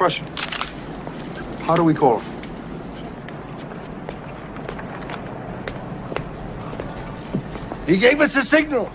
Question. How do we call? He gave us a signal.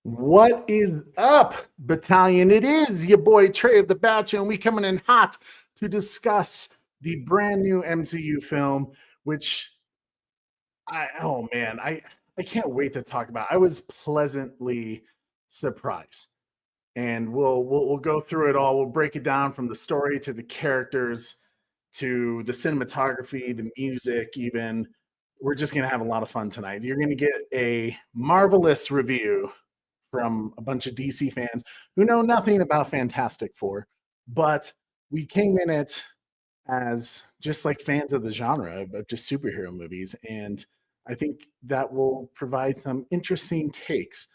What is up, Battalion? It is your boy Trey of the Batch, and we coming in hot to discuss the brand new MCU film, which I can't wait to talk about. I was pleasantly surprised, and we'll go through it all. We'll break it down from the story to the characters to the cinematography, the music, even. We're just gonna have a lot of fun tonight. You're gonna get a marvelous review from a bunch of DC fans who know nothing about Fantastic Four, but we came in it as just like fans of the genre of just superhero movies. And I think that will provide some interesting takes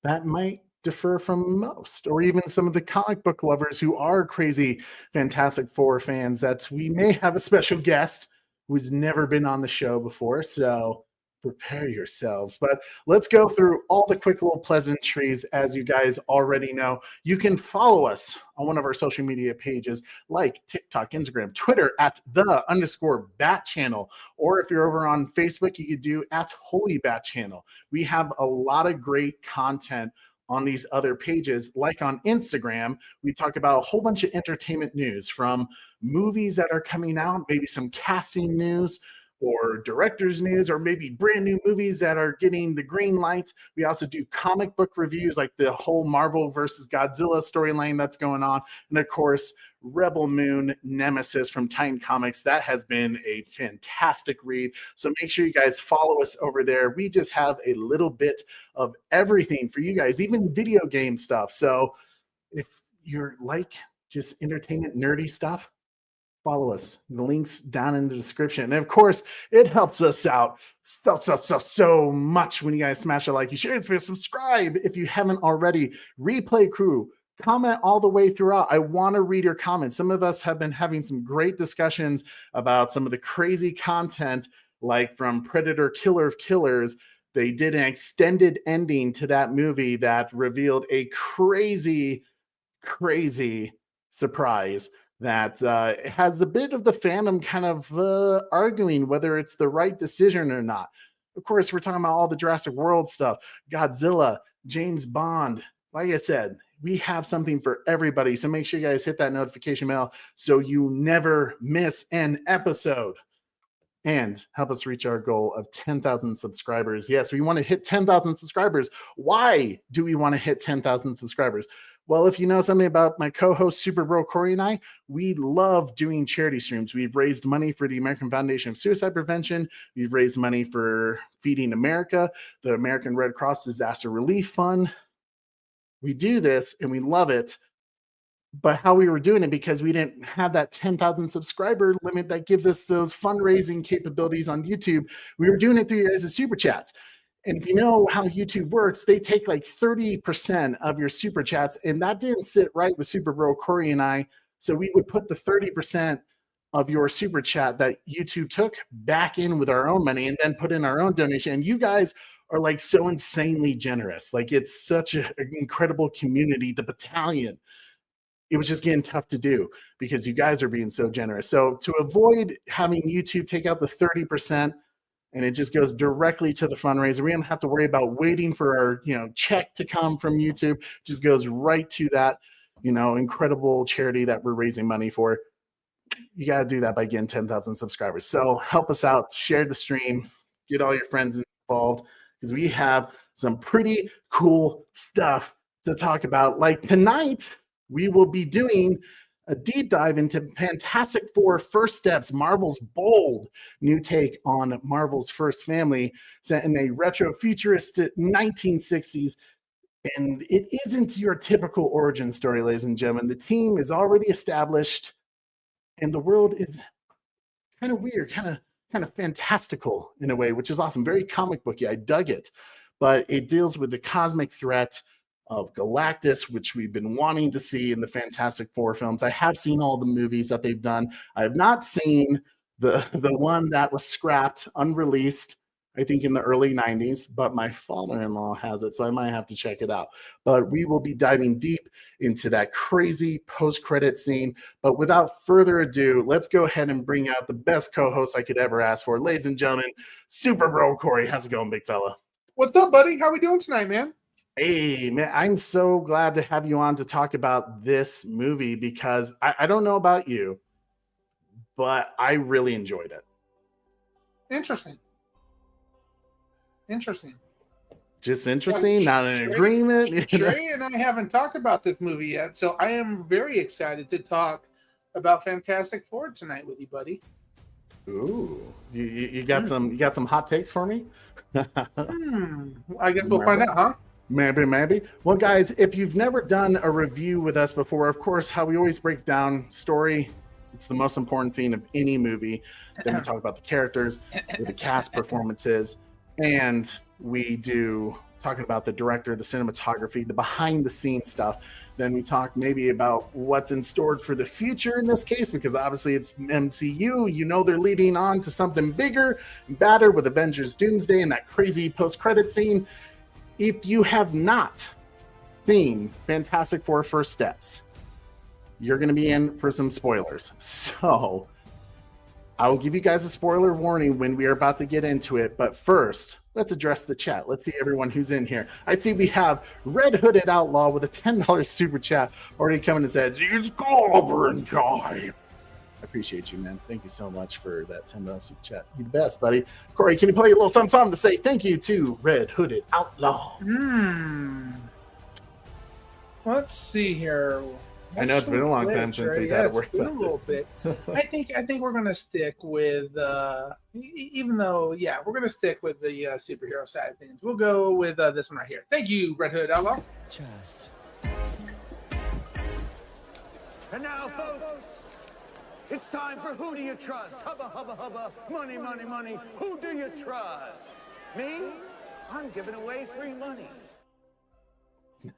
that might differ from most, or even some of the comic book lovers who are crazy Fantastic Four fans. That we may have a special guest who's never been on the show before. So prepare yourselves. But let's go through all the quick little pleasantries. As you guys already know, you can follow us on one of our social media pages like TikTok, Instagram, Twitter at @the_Bat Channel. Or if you're over on Facebook, you could do @HolyBat Channel. We have a lot of great content on these other pages. Like on Instagram, we talk about a whole bunch of entertainment news, from movies that are coming out, maybe some casting news, or director's news, or maybe brand new movies that are getting the green light. We also do comic book reviews, like the whole Marvel versus Godzilla storyline that's going on. And of course, Rebel Moon Nemesis from Titan Comics. That has been a fantastic read. So make sure you guys follow us over there. We just have a little bit of everything for you guys, even video game stuff. So if you're like just entertainment nerdy stuff, follow us. The link's down in the description. And of course, it helps us out so much when you guys smash a like. You share it, subscribe if you haven't already. Replay crew, comment all the way throughout. I want to read your comments. Some of us have been having some great discussions about some of the crazy content, like from Predator Killer of Killers. They did an extended ending to that movie that revealed a crazy surprise that has a bit of the fandom kind of arguing whether it's the right decision or not. Of course, we're talking about all the Jurassic World stuff, Godzilla, James Bond. Like I said, we have something for everybody. So make sure you guys hit that notification bell so you never miss an episode. And help us reach our goal of 10,000 subscribers. Yes, we want to hit 10,000 subscribers. Why do we want to hit 10,000 subscribers? Well, if you know something about my co-host Super Bro Corey and I, we love doing charity streams. We've raised money for the American Foundation of Suicide Prevention. We've raised money for Feeding America, the American Red Cross Disaster Relief Fund. We do this and we love it. But how we were doing it, because we didn't have that 10,000 subscriber limit that gives us those fundraising capabilities on YouTube, we were doing it through your guys' super chats. And if you know how YouTube works, they take like 30% of your super chats, and that didn't sit right with Super Bro Corey and I. So we would put the 30% of your super chat that YouTube took back in with our own money, and then put in our own donation. And you guys are like so insanely generous. Like, it's such an incredible community, the Battalion. it was just getting tough to do because you guys are being so generous. So to avoid having YouTube take out the 30%, and it just goes directly to the fundraiser. We don't have to worry about waiting for our, check to come from YouTube. It just goes right to that, incredible charity that we're raising money for. You got to do that by getting 10,000 subscribers. So help us out, share the stream, get all your friends involved, because we have some pretty cool stuff to talk about. Like tonight, we will be doing a deep dive into Fantastic Four First Steps, Marvel's bold new take on Marvel's first family, set in a retro-futuristic 1960s. And it isn't your typical origin story, ladies and gentlemen. The team is already established, and the world is kind of weird, kind of fantastical in a way, which is awesome. Very comic booky. I dug it. But it deals with the cosmic threat of Galactus, which we've been wanting to see in the Fantastic Four films. I have seen all the movies that they've done. I have not seen the one that was scrapped, unreleased, I think in the early 90s, but my father-in-law has it, so I might have to check it out. But we will be diving deep into that crazy post-credit scene. But without further ado, let's go ahead and bring out the best co-host I could ever ask for. Ladies and gentlemen, Super Bro Corey. How's it going, big fella? What's up, buddy? How we doing tonight, man? Hey, man, I'm so glad to have you on to talk about this movie because I don't know about you, but I really enjoyed it. Interesting. Just interesting, not an agreement. Trey and I haven't talked about this movie yet, so I am very excited to talk about Fantastic Four tonight with you, buddy. Ooh, you got some hot takes for me? I guess we'll find out, huh? Maybe. Well, guys, if you've never done a review with us before, of course, how we always break down story, it's the most important thing of any movie. Then we talk about the characters, the cast performances, and we do talking about the director, the cinematography, the behind-the-scenes stuff. Then we talk maybe about what's in store for the future in this case, because obviously it's MCU. They're leading on to something bigger and badder with Avengers Doomsday and that crazy post-credit scene. If you have not seen Fantastic Four First Steps, you're going to be in for some spoilers. So I will give you guys a spoiler warning when we are about to get into it. But first, let's address the chat. Let's see everyone who's in here. I see we have Red Hooded Outlaw with a $10 super chat already coming and said, "It's goblin time." I appreciate you, man. Thank you so much for that $10 super chat. You're the best, buddy. Corey, can you play a little something to say thank you to Red Hooded Outlaw? Let's see here. I know it's been a long time since we've had it. It's been a little bit. I think we're gonna stick with even though we're gonna stick with the superhero side of things. We'll go with this one right here. Thank you, Red Hood Outlaw. And now, folks, it's time for Who Do You Trust? Hubba, hubba, hubba, money, money, money. Who do you trust? Me? I'm giving away free money.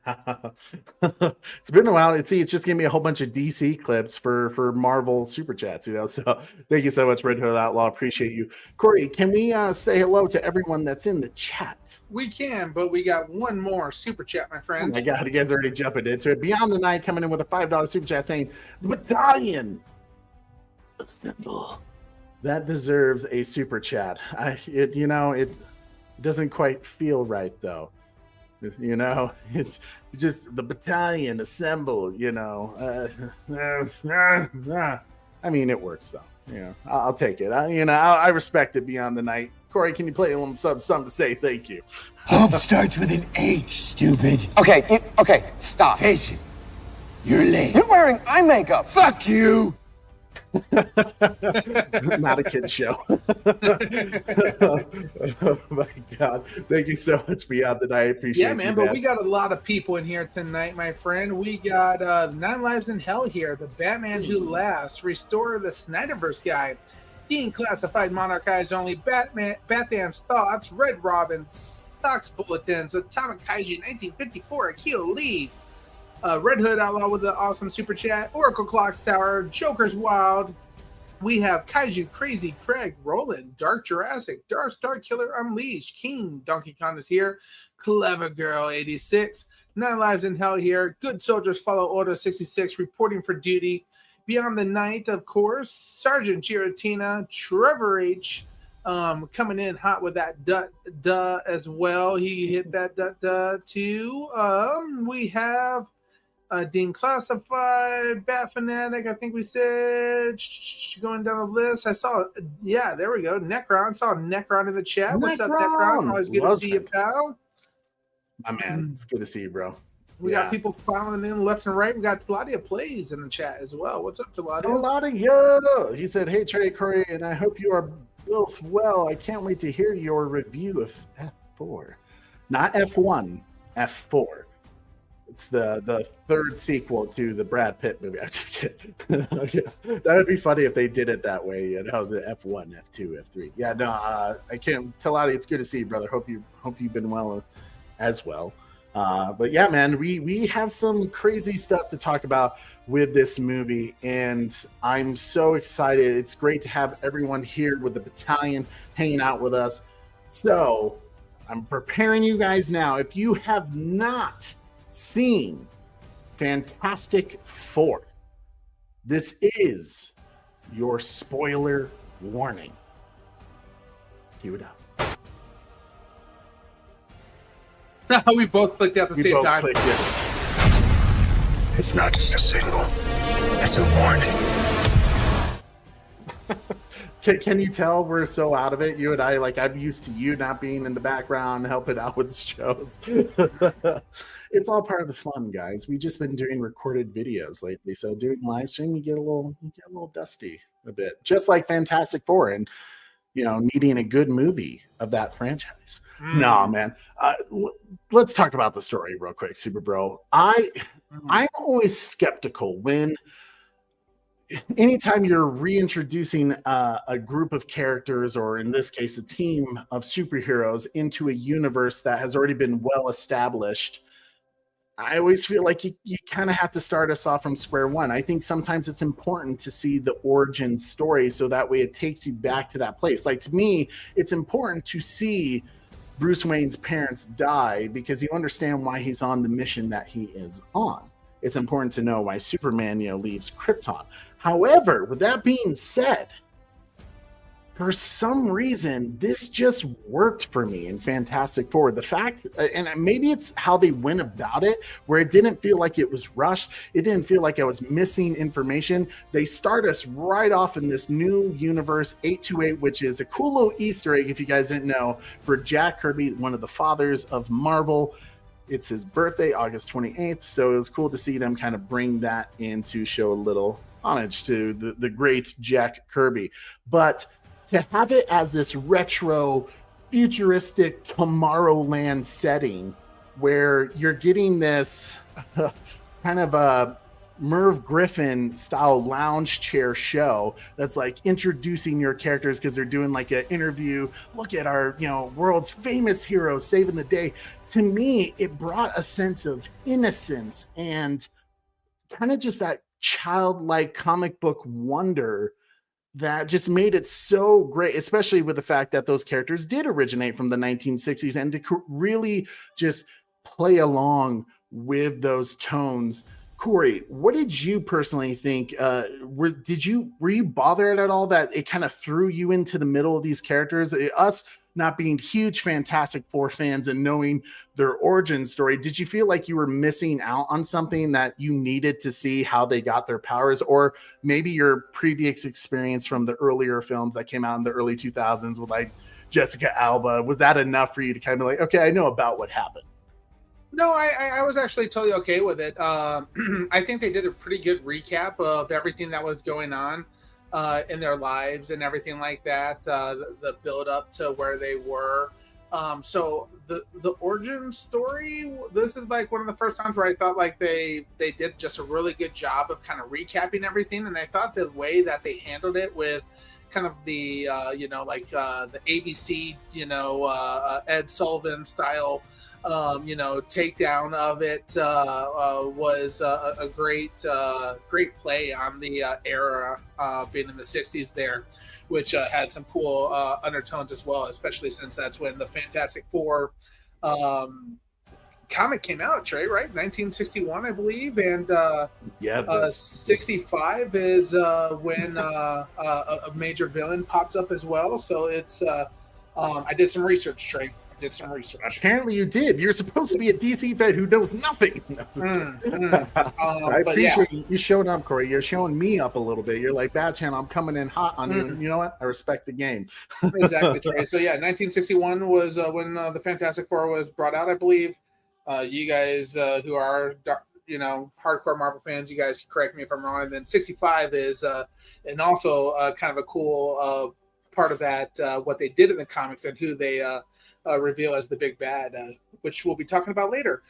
It's been a while. It's just gave me a whole bunch of DC clips for Marvel super chats, So thank you so much, Red Hood Outlaw. Appreciate you. Corey, can we say hello to everyone that's in the chat? We can, but we got one more super chat, my friends. Oh my God, you guys are already jumping into it. Beyond the Night coming in with a $5 super chat saying, "The battalion assemble." That deserves a super chat. It doesn't quite feel right though. It's just the battalion assemble. I mean, it works though. I'll take it. I respect it. Beyond the Night. Corey, can you play a little something to say thank you? Hope starts with an H, stupid. Okay, stop. Face it, you're late. You're wearing eye makeup. Fuck you. Not a kid's show. Oh my God. Thank you so much, Beyond the Night. I appreciate it. Yeah, man, but we got a lot of people in here tonight, my friend. We got 9 Lives in Hell here, The Batman Who Laughs, Restore the Snyderverse Guy, Dean Classified Monarch Eyes Only, Batman's Thoughts, Red Robin, Stocks Bulletins, Atomic Kaiju 1954, Akil Lee, Red Hood Outlaw with the awesome super chat, Oracle Clock Tower, Joker's Wild. We have Kaiju Crazy Craig, Roland, Dark Jurassic, Dark Star Killer Unleashed, King Donkey Kong is here, Clever Girl 86, Nine Lives in Hell here. Good soldiers follow Order 66, reporting for duty. Beyond the Night, of course, Sergeant Giratina, Trevor H. Coming in hot with that duh as well. He hit that duh too. We have Dean Classified, Bat Fanatic, I think we said. Going down the list. I saw, yeah, there we go. Necron. Saw Necron in the chat. What's up, Necron? Always good to see you, pal. My man, it's good to see you, bro. We got people filing in left and right. We got Taladia Plays in the chat as well. What's up, Taladia? Taladia! He said, hey, Trey, Corey, and I hope you are both well. I can't wait to hear your review of F4. Not F1, F4. It's the third sequel to the Brad Pitt movie. I'm just kidding. That would be funny if they did it that way. You know, the F1, F2, F3. Yeah, no, I can't. Taladia, it's good to see you, brother. Hope you've been well as well. But yeah, man, we have some crazy stuff to talk about with this movie, and I'm so excited. It's great to have everyone here with the battalion hanging out with us. So I'm preparing you guys now. If you have not seen Fantastic Four, this is your spoiler warning. Cue it up. We both clicked at the same time. It's not just a signal. It's a warning. Can you tell we're so out of it? You and I, like, I'm used to you not being in the background, helping out with the shows. It's all part of the fun, guys. We've just been doing recorded videos lately, so doing live stream, you get a little dusty a bit, just like Fantastic Four, and needing a good movie of that franchise. No, man. Let's talk about the story real quick, Super Bro. I'm always skeptical when anytime you're reintroducing a group of characters, or in this case, a team of superheroes into a universe that has already been well established. I always feel like you kind of have to start us off from square one. I think sometimes it's important to see the origin story so that way it takes you back to that place. Like, to me, it's important to see Bruce Wayne's parents die because you understand why he's on the mission that he is on. It's important to know why Superman, leaves Krypton. However, with that being said, for some reason, this just worked for me in Fantastic Four. The fact, and maybe it's how they went about it, where it didn't feel like it was rushed. It didn't feel like I was missing information. They start us right off in this new universe, 828, which is a cool little Easter egg, if you guys didn't know, for Jack Kirby, one of the fathers of Marvel. It's his birthday, August 28th, so it was cool to see them kind of bring that in to show a little homage to the great Jack Kirby. But to have it as this retro, futuristic Tomorrowland setting where you're getting this kind of a Merv Griffin style lounge chair show that's like introducing your characters because they're doing like an interview. Look at our, world's famous heroes saving the day. To me, it brought a sense of innocence and kind of just that childlike comic book wonder that just made it so great, especially with the fact that those characters did originate from the 1960s, and to really just play along with those tones. Corey, what did you personally think? Were you bothered at all that it kind of threw you into the middle of these characters? Us not being huge Fantastic Four fans and knowing their origin story, did you feel like you were missing out on something that you needed to see how they got their powers? Or maybe your previous experience from the earlier films that came out in the early 2000s with like Jessica Alba, was that enough for you to kind of like, okay, I know about what happened? No, I was actually totally okay with it. I think they did a pretty good recap of everything that was going on in their lives and everything like that, the build up to where they were. So the origin story, this is like one of the first times where I thought like they did just a really good job of kind of recapping everything. And I thought the way that they handled it with kind of the, the ABC, Ed Sullivan style, takedown of it was a great play on the era being in the 60s there, which had some cool undertones as well, especially since that's when the Fantastic Four comic came out, Trey, right? 1961, I believe, and 65 is when a major villain pops up as well. So it's I did some research, Trey. Apparently you did. You're supposed to be a DC fan who knows nothing. I appreciate you showing up, Corey. You're showing me up a little bit. You're like, Batman, I'm coming in hot on you. And you know what? I respect the game. Exactly, Trey. So yeah, 1961 was when the Fantastic Four was brought out, I believe. You guys who are hardcore Marvel fans, you guys can correct me if I'm wrong. And then 65 is and also kind of a cool part of that what they did in the comics and who they reveal as the big bad, which we'll be talking about later.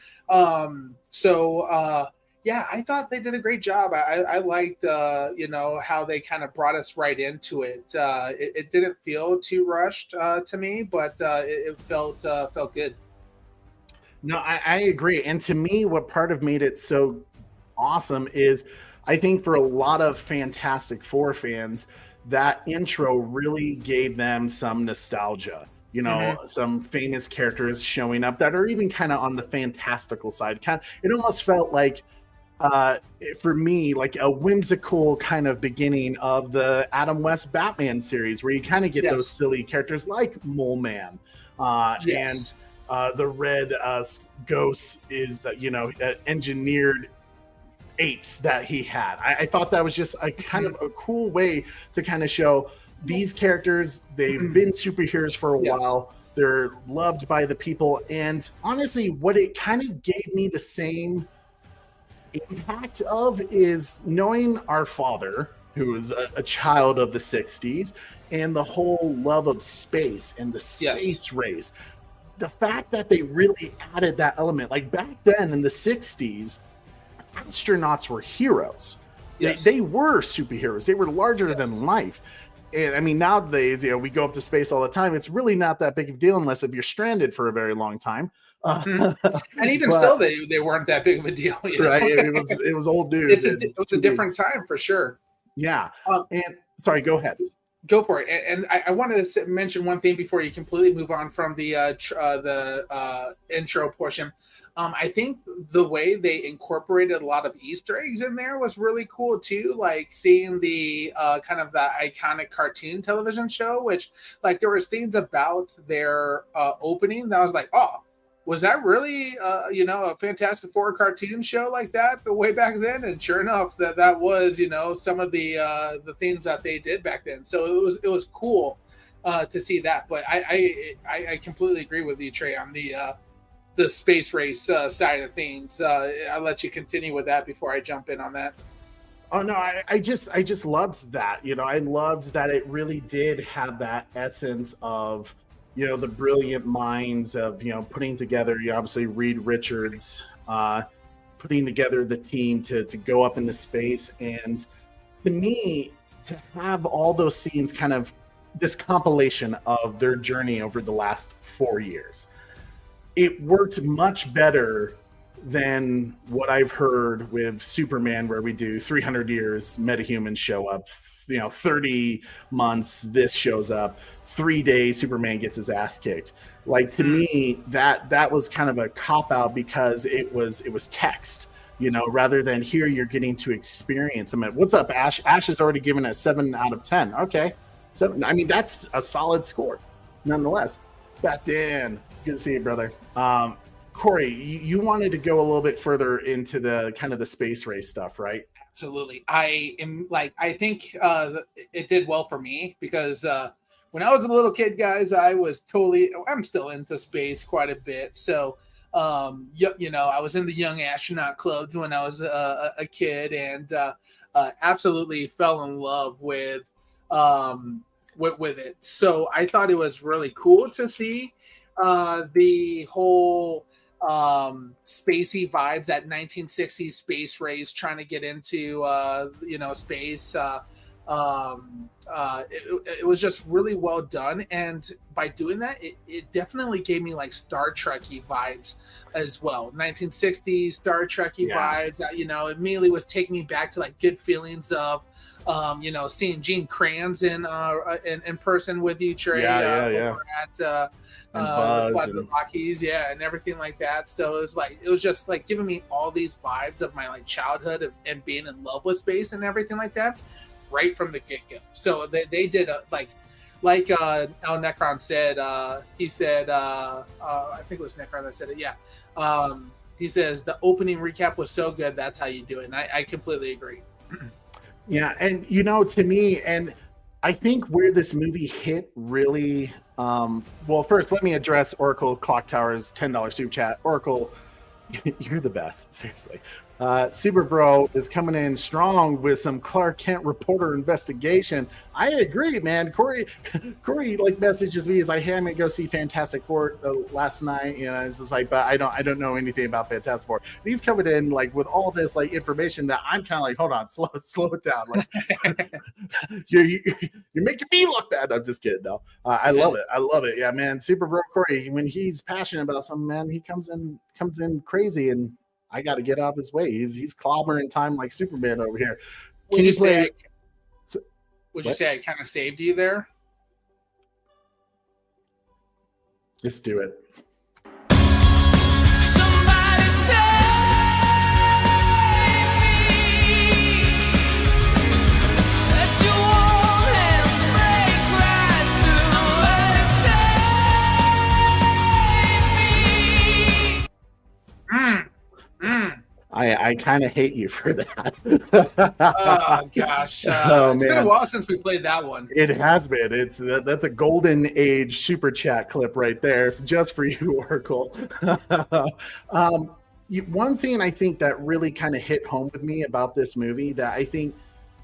Yeah, I thought they did a great job. I liked how they kind of brought us right into it. It didn't feel too rushed to me, but it felt good. No, I agree. And to me, what part of made it so awesome is I think for a lot of Fantastic Four fans, that intro really gave them some nostalgia. Some famous characters showing up that are even kind of on the fantastical side. It almost felt like, for me, like a whimsical kind of beginning of the Adam West Batman series, where you kind of get those silly characters like Mole Man, and the Red Ghost is, engineered apes that he had. I thought that was just a kind of a cool way to kind of show these characters. They've been superheroes for a while. They're loved by the people. And honestly, what it kind of gave me the same impact of is knowing our father, who was a child of the 60s, and the whole love of space and the space race. The fact that they really added that element, like back then in the 60s, astronauts were heroes. They were superheroes. They were larger than life. And I mean, nowadays, we go up to space all the time. It's really not that big of a deal unless if you're stranded for a very long time. And even still, they weren't that big of a deal. Right? It was old news. It was a different time for sure. Yeah. And sorry, go ahead. Go for it. And I wanted to mention one thing before you completely move on from the intro portion. I think the way they incorporated a lot of Easter eggs in there was really cool too. Like seeing the kind of the iconic cartoon television show, which like there was things about their opening that I was like, oh, was that really a Fantastic Four cartoon show like that way back then? And sure enough, that was some of the things that they did back then. So it was cool to see that. But I completely agree with you, Trey, on the space race side of things. I'll let you continue with that before I jump in on that. Oh no, I just loved that. I loved that it really did have that essence of the brilliant minds of putting together. Obviously Reed Richards putting together the team to go up into space, and to me, to have all those scenes, kind of this compilation of their journey over the last 4 years. It worked much better than what I've heard with Superman, where we do 300 years, metahumans show up, 30 months, this shows up, 3 days, Superman gets his ass kicked. Like, to me, that was kind of a cop-out because it was text, rather than here you're getting to experience. What's up, Ash? Ash has already given a 7 out of 10. Okay. 7. I mean, that's a solid score, nonetheless. Bat Dan. Good to see you, brother. Corey, you wanted to go a little bit further into the kind of the space race stuff, right? Absolutely. I think it did well for me because when I was a little kid, guys, I'm still into space quite a bit. So, I was in the young astronaut clubs when I was a kid, and absolutely fell in love with it. So I thought it was really cool to see the whole spacey vibes, that 1960s space race, trying to get into space. It was just really well done, and by doing that, it definitely gave me like Star Trek-y vibes as well. 1960s Star Trek-y vibes. Immediately was taking me back to like good feelings of Seeing Gene Kranz in person with you, Trey. Yeah. Over at And the Buzz Flat of the and- Rockies, and everything like that. So it was just like giving me all these vibes of my like childhood and being in love with space and everything like that, right from the get go. So they did like El Necron said. He said, I think it was Necron that said it. Yeah. He says the opening recap was so good. That's how you do it. And I completely agree. Yeah, and to me, and I think where this movie hit really, well, first let me address Oracle Clock Tower's $10 super chat. Oracle, you're the best, seriously. Super Bro is coming in strong with some Clark Kent reporter investigation. I agree, man. Corey like messages me. He's like, "Hey, I'm gonna go see Fantastic Four last night." It's just like, but I don't know anything about Fantastic Four. And he's coming in like with all this like information that I'm kind of like, hold on, slow it down. Like, you're making me look bad. I'm just kidding. No, I love it. Yeah, man. Super Bro Corey, when he's passionate about something, man, he comes in crazy, and I got to get out of his way. He's clobbering time like Superman over here. Would you say I kind of saved you there? Just do it. Somebody save me. Let your warm hands break right through. Somebody save me. I kind of hate you for that. Oh gosh, it's been a while since we played that one. It has been. That's a golden age super chat clip right there, just for you, Oracle. One thing I think that really kind of hit home with me about this movie that I think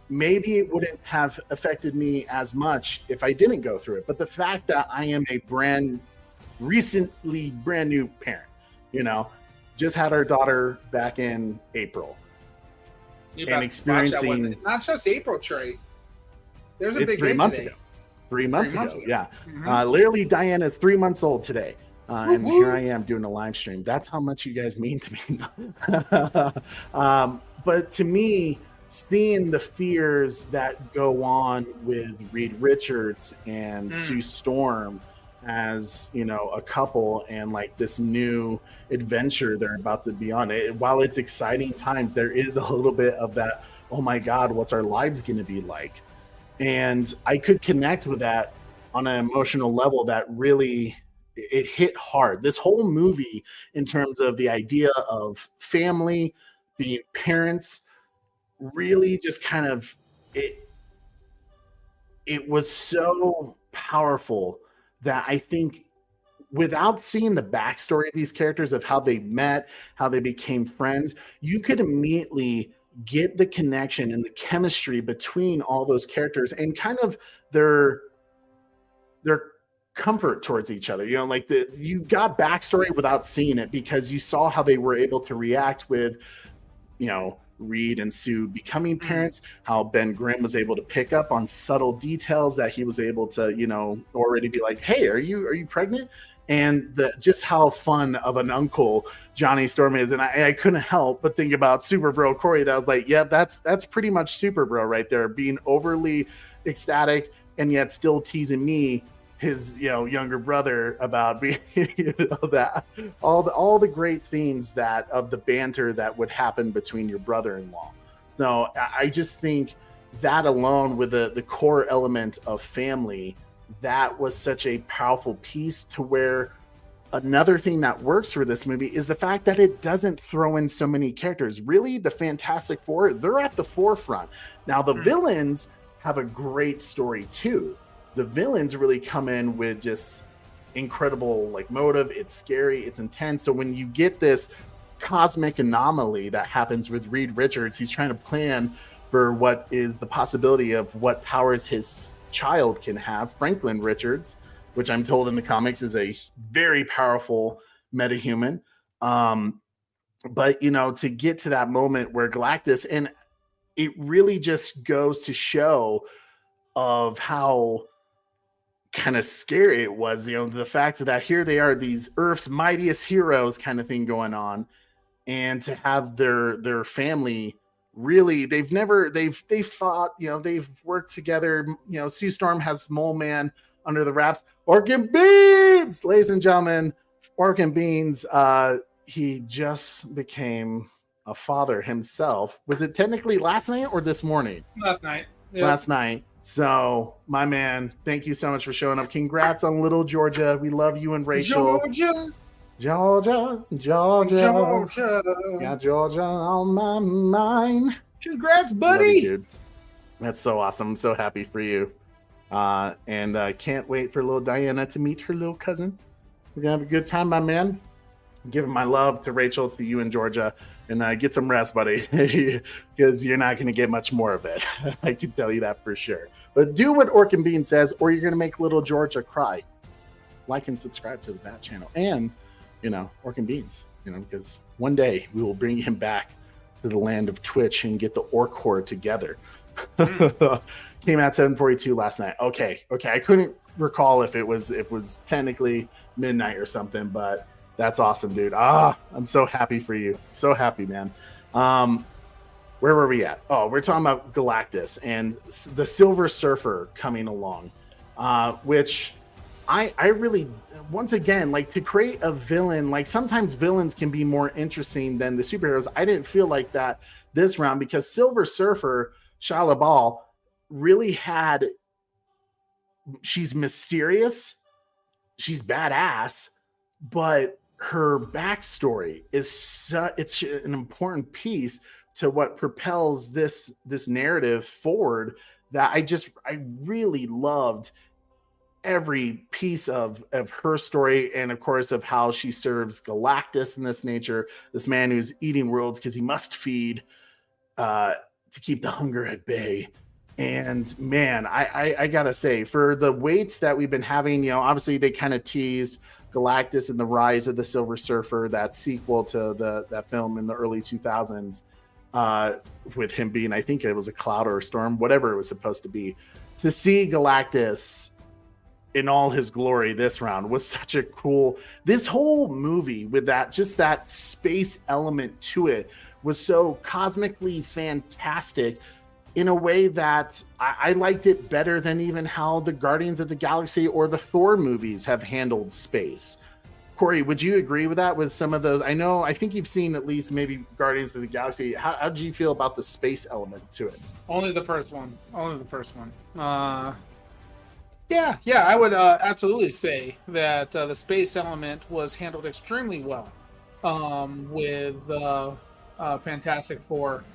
maybe it wouldn't have affected me as much if I didn't go through it, but the fact that I am a brand new parent, just had our daughter back in April. And experiencing not just April, Trey. There's a big 3 months ago. 3 months ago. Yeah. Literally, Diana's 3 months old today. And here I am doing a live stream. That's how much you guys mean to me. But to me, seeing the fears that go on with Reed Richards and Sue Storm as a couple, and like this new adventure they're about to be on, while it's exciting times, there is a little bit of that, oh my god, what's our lives going to be like? And I could connect with that on an emotional level that really, it hit hard. This whole movie, in terms of the idea of family, being parents, really just kind of, it was so powerful that I think, without seeing the backstory of these characters, of how they met, how they became friends, you could immediately get the connection and the chemistry between all those characters and kind of their comfort towards each other. You got backstory without seeing it, because you saw how they were able to react with, Reed and Sue becoming parents, how Ben Grimm was able to pick up on subtle details that he was able to, already be like, hey, are you pregnant? And just how fun of an uncle Johnny Storm is. And I couldn't help but think about Super Bro Corey. That was like, yeah, that's pretty much Super Bro right there, being overly ecstatic and yet still teasing me, his younger brother, about being that all the great things that of the banter that would happen between your brother-in-law. So I just think that alone, with the core element of family, that was such a powerful piece, to where another thing that works for this movie is the fact that it doesn't throw in so many characters. Really, the Fantastic Four, they're at the forefront. Now the villains have a great story too. The villains really come in with just incredible motive. It's scary, it's intense. So when you get this cosmic anomaly that happens with Reed Richards, he's trying to plan for what is the possibility of what powers his child can have. Franklin Richards, which I'm told in the comics is a very powerful metahuman. But to get to that moment where Galactus, and it really just goes to show of how kind of scary it was, the fact that here they are, these Earth's mightiest heroes kind of thing going on, and to have their family really, they've fought, they've worked together. Sue Storm has Mole Man under the wraps. Orkin Beans, ladies and gentlemen, Orkin Beans, he just became a father himself. Was it technically last night or this morning? Last night. Yep. Last night. So, my man, thank you so much for showing up. Congrats on little Georgia. We love you and Rachel. Georgia. Got Georgia on my mind. Congrats, buddy. You, dude. That's so awesome. I'm so happy for you. And can't wait for little Diana to meet her little cousin. We're going to have a good time, my man. Give my love to Rachel, to you and Georgia, and get some rest, buddy, because you're not going to get much more of it. I can tell you that for sure. But do what Orkin Bean says, or you're going to make little Georgia cry. Like and subscribe to the Bat channel. And, Orkin Beans, because one day we will bring him back to the land of Twitch and get the Orc Horde together. Came out 7:42 last night. Okay. I couldn't recall if it was technically midnight or something, but that's awesome, dude. I'm so happy for you. So happy, man. Where were we at? Oh, we're talking about Galactus and the Silver Surfer coming along, which I really, once again, like, to create a villain, like, sometimes villains can be more interesting than the superheroes. I didn't feel like that this round, because Silver Surfer, Shia LaBeouf, really had, she's mysterious, she's badass, but her backstory is it's an important piece to what propels this narrative forward, that I really loved every piece of her story, and of course of how she serves Galactus in this nature, this man who's eating worlds because he must feed to keep the hunger at bay. And man, I gotta say, for the wait that we've been having, obviously they kind of teased Galactus and the Rise of the Silver Surfer, that sequel to that film in the early 2000s, with him being, I think it was a cloud or a storm, whatever it was supposed to be. To see Galactus in all his glory this round was such a cool, this whole movie with that space element to it was so cosmically fantastic, in a way that I liked it better than even how the Guardians of the Galaxy or the Thor movies have handled space. Corey, would you agree with that, with some of those? I think you've seen at least maybe Guardians of the Galaxy. How did you feel about the space element to it? Only the first one. Yeah, I would absolutely say that the space element was handled extremely well with Fantastic Four.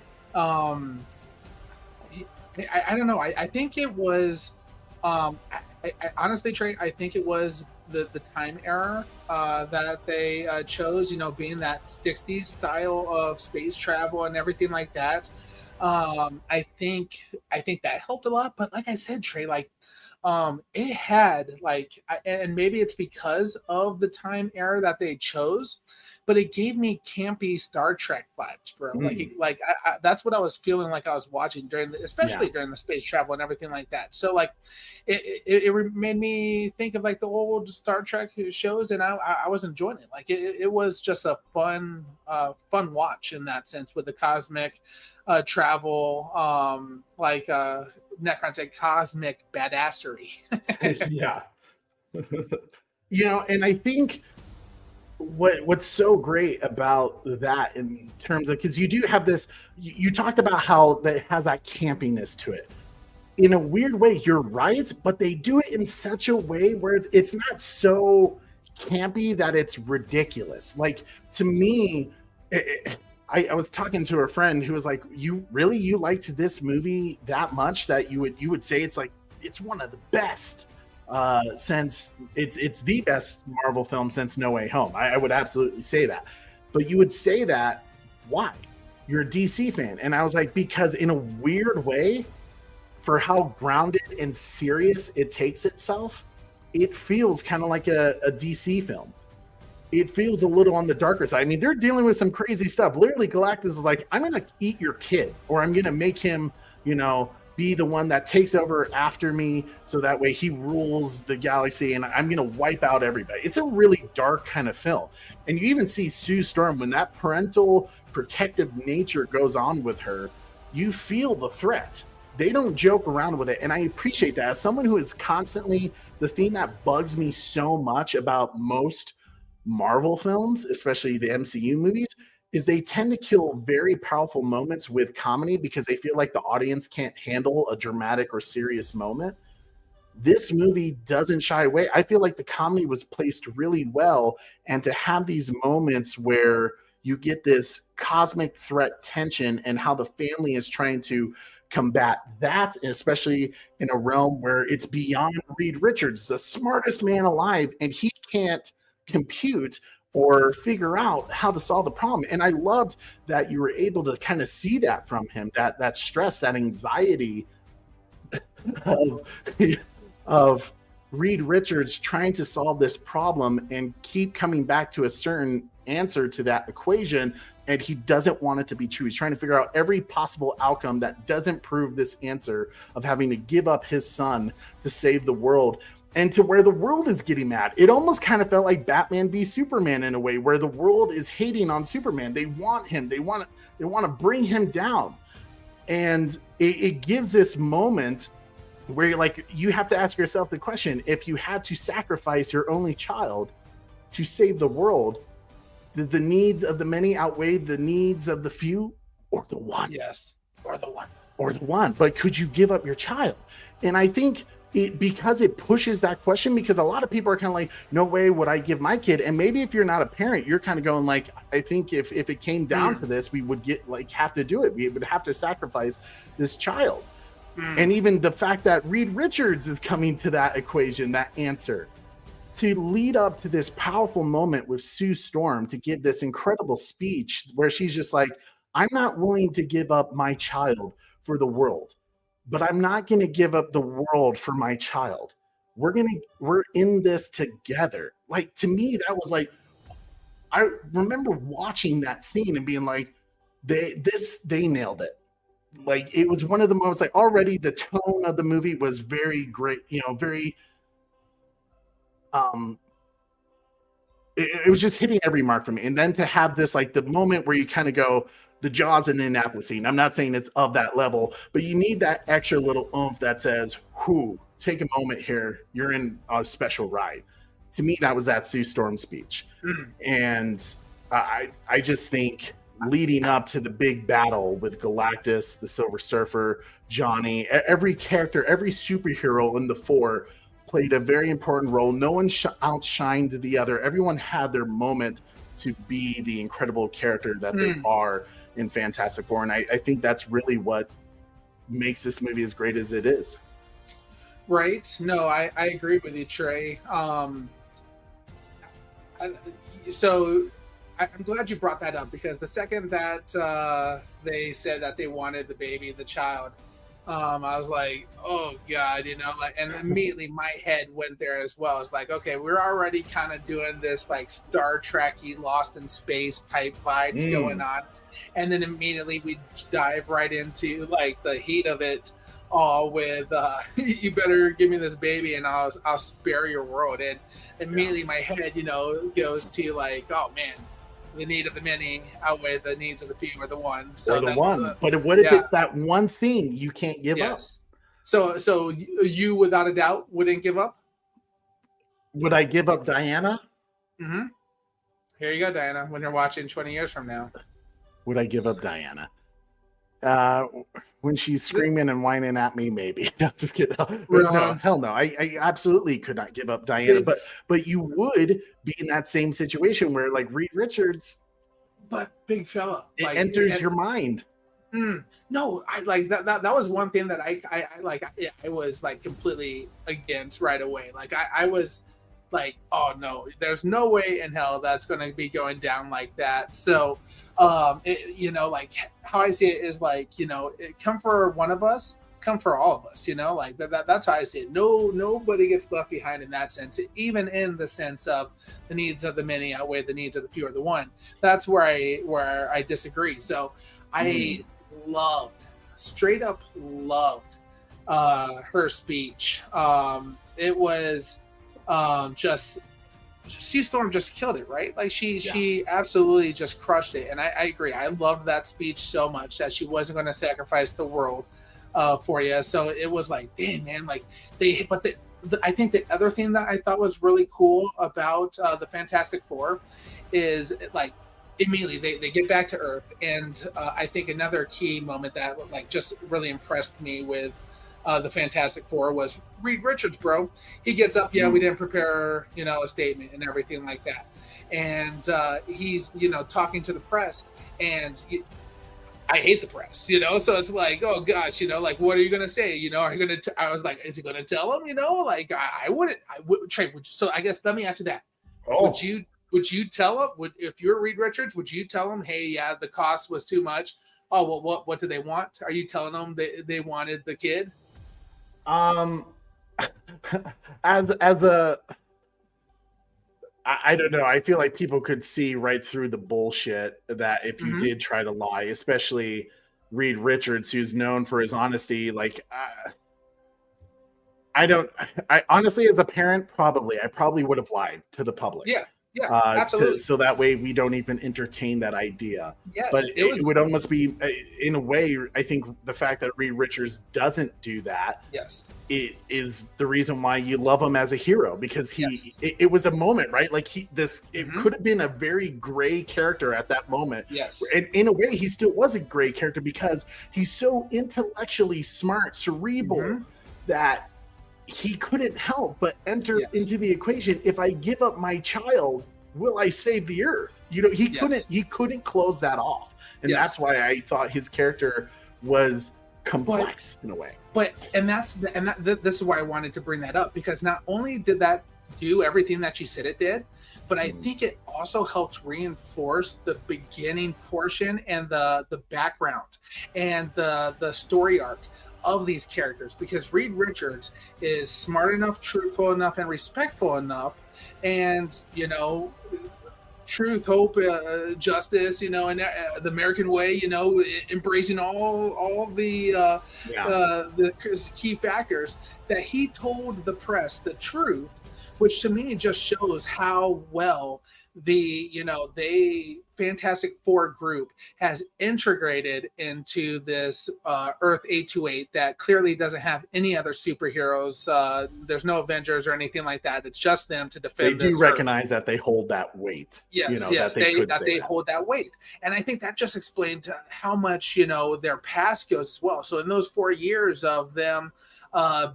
I don't know. I think it was, I honestly, Trey, I think it was the time era that they chose, being that 60s style of space travel and everything like that. I think that helped a lot. But like I said, Trey, like, it had, like, and maybe it's because of the time era that they chose, but it gave me campy Star Trek vibes, bro. Like that's what I was feeling like I was watching especially during the space travel and everything like that. So like, it made me think of like the old Star Trek shows, and I was enjoying it. Like it was just a fun watch in that sense, with the cosmic travel, Necron said, cosmic badassery. Yeah. And I think what's so great about that, in terms of, because you do have this, you talked about how that it has that campiness to it. In a weird way, you're right, but they do it in such a way where it's not so campy that it's ridiculous. Like, to me, I was talking to a friend who was like, you liked this movie that much that you would say it's like, it's one of the best since it's the best Marvel film since No Way Home. I would absolutely say that. But you would say that, why? You're a DC fan. And I was like, because in a weird way, for how grounded and serious it takes itself, it feels kind of like a DC film. It feels a little on the darker side. I mean, they're dealing with some crazy stuff. Literally, Galactus is like, I'm going to eat your kid, or I'm going to make him, be the one that takes over after me, so that way he rules the galaxy, and I'm going to wipe out everybody. It's a really dark kind of film. And you even see Sue Storm, when that parental protective nature goes on with her, you feel the threat. They don't joke around with it. And I appreciate that. As someone who is constantly, the thing that bugs me so much about most Marvel films, especially the MCU movies, is they tend to kill very powerful moments with comedy because they feel like the audience can't handle a dramatic or serious moment. This movie doesn't shy away. I feel like the comedy was placed really well, and to have these moments where you get this cosmic threat tension and how the family is trying to combat that, and especially in a realm where it's beyond Reed Richards, the smartest man alive, and he can't compute or figure out how to solve the problem. And I loved that you were able to kind of see that from him, that stress, that anxiety of, of Reed Richards trying to solve this problem and keep coming back to a certain answer to that equation, and he doesn't want it to be true. He's trying to figure out every possible outcome that doesn't prove this answer of having to give up his son to save the world, and to where the world is getting mad. It almost kind of felt like Batman v Superman in a way, where the world is hating on Superman. They want him. They want to bring him down, and it gives this moment where you have to ask yourself the question: if you had to sacrifice your only child to save the world, did the needs of the many outweigh the needs of the few, or the one? Yes, or the one. Or the one. But could you give up your child? And I think because it pushes that question, because a lot of people are kind of like, no way would I give my kid. And maybe if you're not a parent, you're kind of going like, I think if it came down to this, we would have to do it. We would have to sacrifice this child. And even the fact that Reed Richards is coming to that equation, that answer, to lead up to this powerful moment with Sue Storm to give this incredible speech where she's just like, I'm not willing to give up my child for the world, but I'm not going to give up the world for my child. We're in this together. Like, to me, that was like, I remember watching that scene and being like, they nailed it. Like, it was one of the moments, like, already the tone of the movie was very great, very, it was just hitting every mark for me. And then to have this, like, the moment where you kind of go, the Jaws in Indianapolis scene. I'm not saying it's of that level, but you need that extra little oomph that says, take a moment here. You're in a special ride. To me, that was that Sue Storm speech. And I just think leading up to the big battle with Galactus, the Silver Surfer, Johnny, every character, every superhero in the four played a very important role. No one outshined the other. Everyone had their moment to be the incredible character that they are in Fantastic Four. And I think that's really what makes this movie as great as it is. Right. No, I agree with you, Trey. So I'm glad you brought that up, because the second that they said that they wanted the baby, the child, I was like, oh God, and immediately my head went there as well. It's like, okay, we're already kind of doing this like Star Trek-y Lost in Space type vibes going on. And then immediately we dive right into like the heat of it all with, you better give me this baby and I'll spare your world. And immediately my head, goes to like, oh man, the need of the many outweigh the needs of the few, or the one. So the one. But what if it's that one thing you can't give up? So you, without a doubt, wouldn't give up? Would I give up Diana? Mm-hmm. Here you go, Diana, when you're watching 20 years from now. Would I give up Diana? When she's screaming and whining at me, maybe. No, just kidding. No, hell no. I absolutely could not give up Diana. But you would be in that same situation where, like, Reed Richards, but big fella, it enters your mind. No, I like that. That was one thing that I was like completely against right away. Like I was like, oh no, there's no way in hell that's going to be going down like that. So, like how I see it is like, come for one of us, come for all of us, like that's how I see it. Nobody gets left behind in that sense, even in the sense of the needs of the many outweigh the needs of the few or the one. That's where I disagree. So I straight up loved her speech. It was just Sea Storm just killed it, right? Like she absolutely just crushed it, and I agree. I loved that speech so much that she wasn't going to sacrifice the world for you. So it was like, damn, man, like I think the other thing that I thought was really cool about the Fantastic Four is like immediately they get back to Earth, and I think another key moment that like just really impressed me with the Fantastic Four was Reed Richards, bro. He gets up, yeah, we didn't prepare, a statement and everything like that, and he's talking to the press, and I hate the press, so it's like, oh gosh, like what are you gonna say? Are you gonna? I was like, is he gonna tell him? Like I wouldn't. Trey, so I guess let me ask you that. Oh. Would you tell him? If you're Reed Richards, would you tell him, hey, yeah, the cost was too much? Oh well, what do they want? Are you telling them they wanted the kid? As a, I don't know. I feel like people could see right through the bullshit that if you did try to lie, especially Reed Richards, who's known for his honesty. Like, I honestly, as a parent, I probably would have lied to the public. Yeah, absolutely. So that way we don't even entertain that idea. Yes, but it would almost be, in a way, I think the fact that Reed Richards doesn't do that. Yes. It is the reason why you love him as a hero, because it was a moment, right? Like it could have been a very gray character at that moment. Yes. And in a way, he still was a gray character because he's so intellectually smart, cerebral, that he couldn't help but enter into the equation. If I give up my child, will I save the earth? He couldn't close that off. And that's why I thought his character was complex in a way. But this is why I wanted to bring that up, because not only did that do everything that you said it did, but I think it also helped reinforce the beginning portion and the background and the story arc of these characters, because Reed Richards is smart enough, truthful enough, and respectful enough, and truth, hope, justice, and the American way, embracing all the key factors, that he told the press the truth, which to me just shows how well the Fantastic Four group has integrated into this Earth 828 that clearly doesn't have any other superheroes. There's no Avengers or anything like that. It's just them to defend. They do recognize that they hold that weight. Yes, they hold that weight, and I think that just explained how much their past goes as well. So in those 4 years of them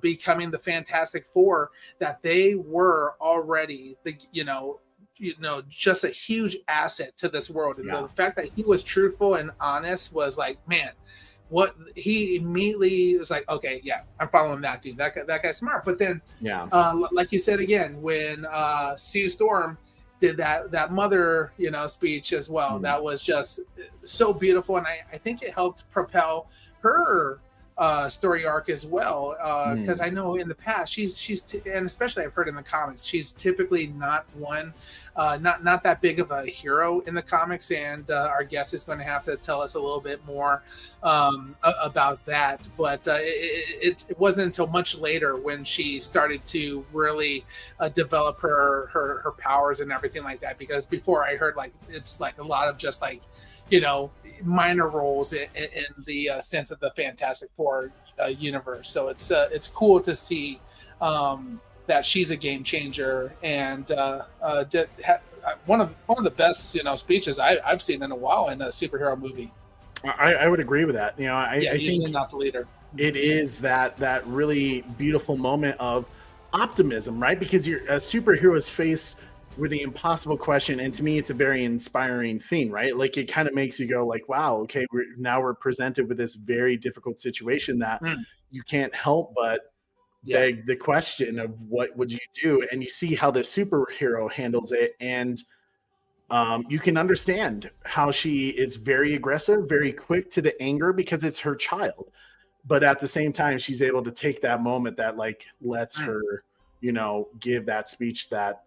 becoming the Fantastic Four, that they were already just a huge asset to this world. And the fact that he was truthful and honest was like, man, what he immediately was like, okay, yeah, I'm following that dude. That guy's smart. But then, like you said again, when Sue Storm did that mother, speech as well, that was just so beautiful. And I think it helped propel her story arc as well, because I know in the past she's and especially I've heard in the comics, she's typically not not that big of a hero in the comics, and our guest is going to have to tell us a little bit more about that. But it wasn't until much later when she started to really develop her powers and everything like that, because before I heard like it's like a lot of just like minor roles in the sense of the Fantastic Four universe. So it's cool to see that she's a game changer, and one of the best speeches I've seen in a while in a superhero movie. I would agree with that. I usually think not the leader. It is that really beautiful moment of optimism, right? Because a superhero is faced with the impossible question, and to me it's a very inspiring thing, right? Like it kind of makes you go like, wow, okay, we're presented with this very difficult situation that you can't help but beg the question of what would you do, and you see how the superhero handles it, and you can understand how she is very aggressive, very quick to the anger, because it's her child, but at the same time she's able to take that moment that like lets her give that speech that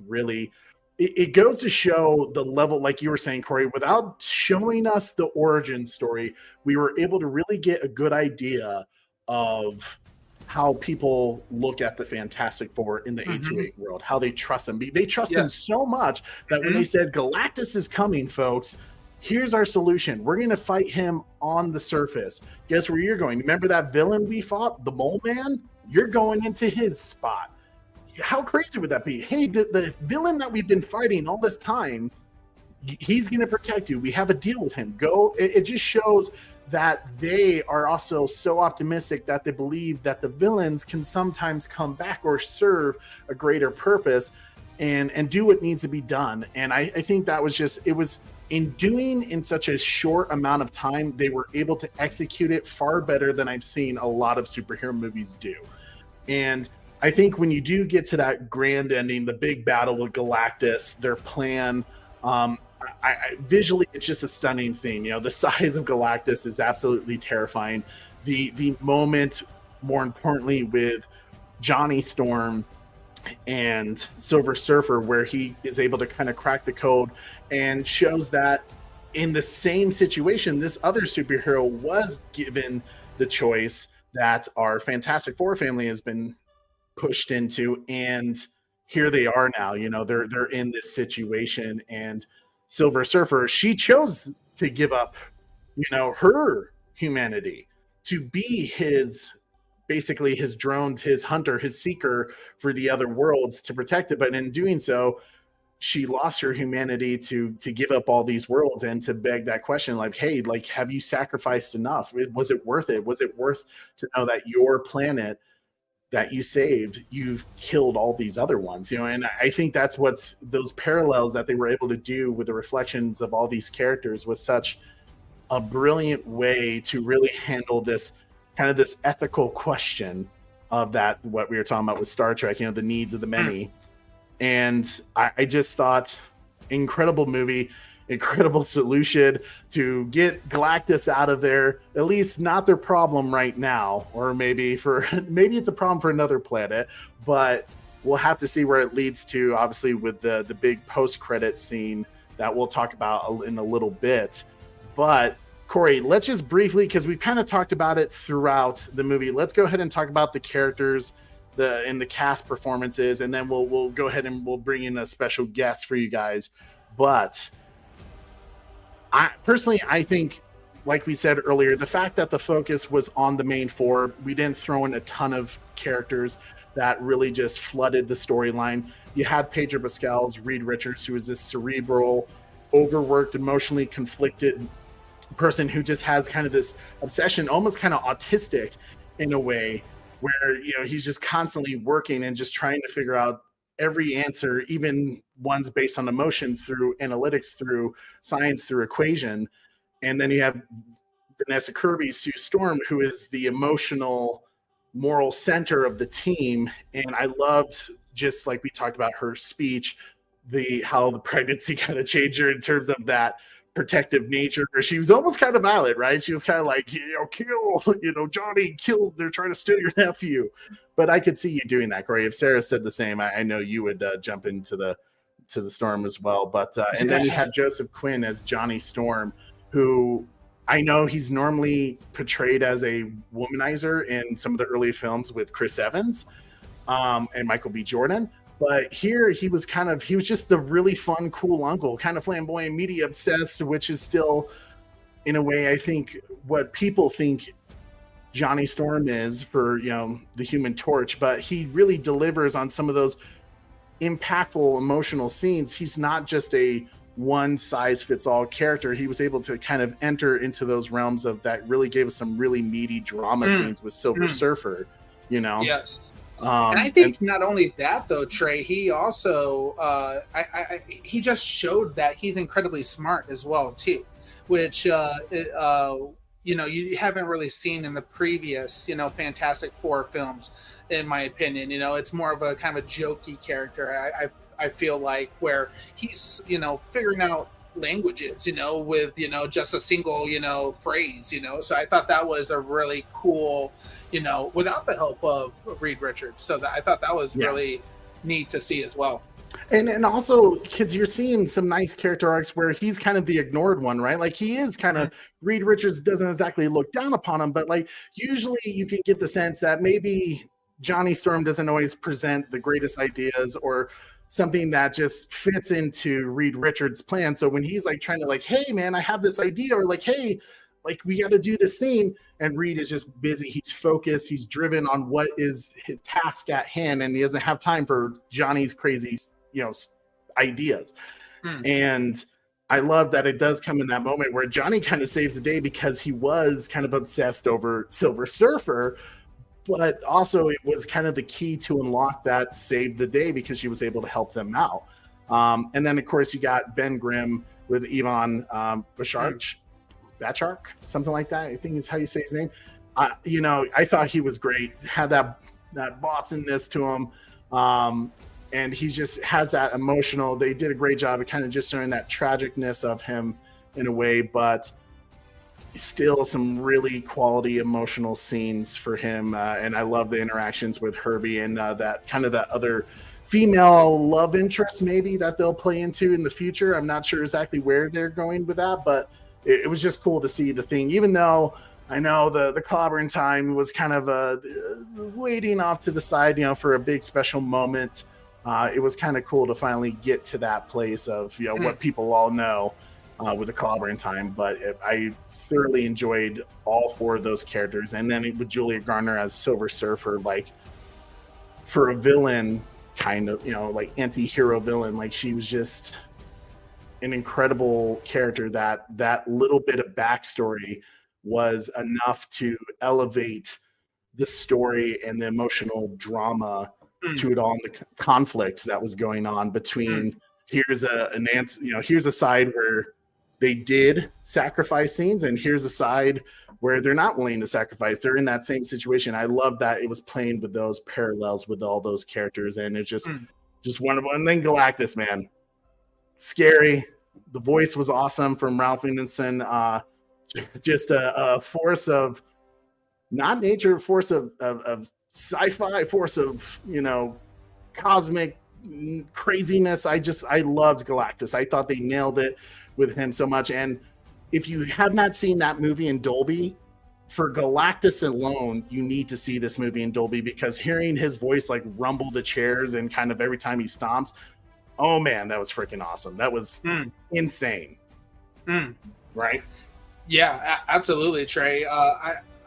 really it goes to show the level, like you were saying, Corey, without showing us the origin story, we were able to really get a good idea of how people look at the Fantastic Four in the 828 world, how they trust them. They trust them so much that when they said Galactus is coming, folks, here's our solution. We're going to fight him on the surface. Guess where you're going? Remember that villain we fought, the Mole Man? You're going into his spot. How crazy would that be? Hey, the villain that we've been fighting all this time, he's going to protect you. We have a deal with him. Go. It just shows that they are also so optimistic that they believe that the villains can sometimes come back or serve a greater purpose and do what needs to be done. And I think that was just, it was in doing in such a short amount of time, they were able to execute it far better than I've seen a lot of superhero movies do. And I think when you do get to that grand ending, the big battle with Galactus, their plan, I visually, it's just a stunning thing. You know, the size of Galactus is absolutely terrifying. The moment, more importantly, with Johnny Storm and Silver Surfer, where he is able to kind of crack the code and shows that in the same situation, this other superhero was given the choice that our Fantastic Four family has been pushed into, and here they are now. You know, they're in this situation, and Silver Surfer, she chose to give up, you know, her humanity to be basically his drone, his hunter, his seeker for the other worlds to protect it. But in doing so, she lost her humanity to give up all these worlds and to beg that question, like, hey, like, have you sacrificed enough? Was it worth it? Was it worth to know that your planet that you saved, you've killed all these other ones, you know? And I think that's what's those parallels that they were able to do with the reflections of all these characters was such a brilliant way to really handle this kind of this ethical question of that, what we were talking about with Star Trek, you know, the needs of the many. And I just thought incredible movie, incredible solution to get Galactus out of there, at least not their problem right now, or maybe it's a problem for another planet, but we'll have to see where it leads to, obviously, with the big post-credit scene that we'll talk about in a little bit. But Corey, let's just briefly, because we've kind of talked about it throughout the movie, let's go ahead and talk about the characters and the cast performances, and then we'll go ahead and we'll bring in a special guest for you guys. But I think, like we said earlier, the fact that the focus was on the main four, we didn't throw in a ton of characters that really just flooded the storyline. You had Pedro Pascal's Reed Richards, who is this cerebral, overworked, emotionally conflicted person who just has kind of this obsession, almost kind of autistic in a way, where, you know, he's just constantly working and just trying to figure out every answer, even ones based on emotion, through analytics, through science, through equation. And then you have Vanessa Kirby, Sue Storm, who is the emotional, moral center of the team. And I loved, just like we talked about her speech, how the pregnancy kind of changed her in terms of that protective nature. She was almost kind of violent, right? She was kind of like, you know, kill, you know, Johnny, kill, they're trying to steal your nephew. But I could see you doing that, Corey. If Sarah said the same, I know you would jump into the storm as well. But and then you had Joseph Quinn as Johnny Storm, who I know he's normally portrayed as a womanizer in some of the early films with Chris Evans and Michael B. Jordan. But here he was just the really fun, cool uncle, kind of flamboyant, media obsessed, which is still, in a way, I think, what people think Johnny Storm is for, you know, the Human Torch. But he really delivers on some of those impactful, emotional scenes. He's not just a one-size-fits-all character. He was able to kind of enter into those realms of that really gave us some really meaty drama scenes with Silver Surfer, you know? Yes. And I think not only that, though, Trey, he also he just showed that he's incredibly smart as well, too, which, you know, you haven't really seen in the previous, you know, Fantastic Four films, in my opinion. You know, it's more of a kind of a jokey character, I feel like, where he's, you know, figuring out languages, you know, with, you know, just a single, you know, phrase, you know. So I thought that was a really cool, you know, without the help of Reed Richards. So I thought that was really neat to see as well. And also, kids, you're seeing some nice character arcs where he's kind of the ignored one, right? Like he is kind of Reed Richards doesn't exactly look down upon him, but like usually you can get the sense that maybe Johnny Storm doesn't always present the greatest ideas or something that just fits into Reed Richards' plan. So when he's like trying to like, hey man, I have this idea, or like, hey, like we got to do this thing, and Reed is just busy. He's focused. He's driven on what is his task at hand, and he doesn't have time for Johnny's crazy, ideas. And I love that it does come in that moment where Johnny kind of saves the day because he was kind of obsessed over Silver Surfer, but also it was kind of the key to unlock that save the day because she was able to help them out. And then of course you got Ben Grimm with Yvonne Bachark, something like that, I think is how you say his name. I thought he was great, had that bossiness to him. And he just has that emotional. They did a great job of kind of just showing that tragicness of him in a way, but still some really quality emotional scenes for him. And I love the interactions with Herbie and that kind of that other female love interest maybe that they'll play into in the future. I'm not sure exactly where they're going with that, but it was just cool to see the thing, even though I know the clobbering time was kind of waiting off to the side, for a big special moment. It was kind of cool to finally get to that place of what people all know with the clobbering time. But I thoroughly enjoyed all four of those characters, and then with Julia Garner as Silver Surfer, like for a villain, kind of like anti-hero villain, like she was just an incredible character. That little bit of backstory was enough to elevate the story and the emotional drama to it all, and the conflict that was going on between here's a side where they did sacrifice scenes, and here's a side where they're not willing to sacrifice. They're in that same situation. I love that it was playing with those parallels with all those characters, and it's just wonderful. And then Galactus, man, scary. The voice was awesome from Ralph Ineson. Just a force of not nature, force of sci-fi, force of cosmic craziness. I loved Galactus. I thought they nailed it with him so much. And if you have not seen that movie in Dolby, for Galactus alone, you need to see this movie in Dolby, because hearing his voice like rumble the chairs and kind of every time he stomps, oh man, that was freaking awesome. That was insane. Right? Yeah, absolutely, Trey.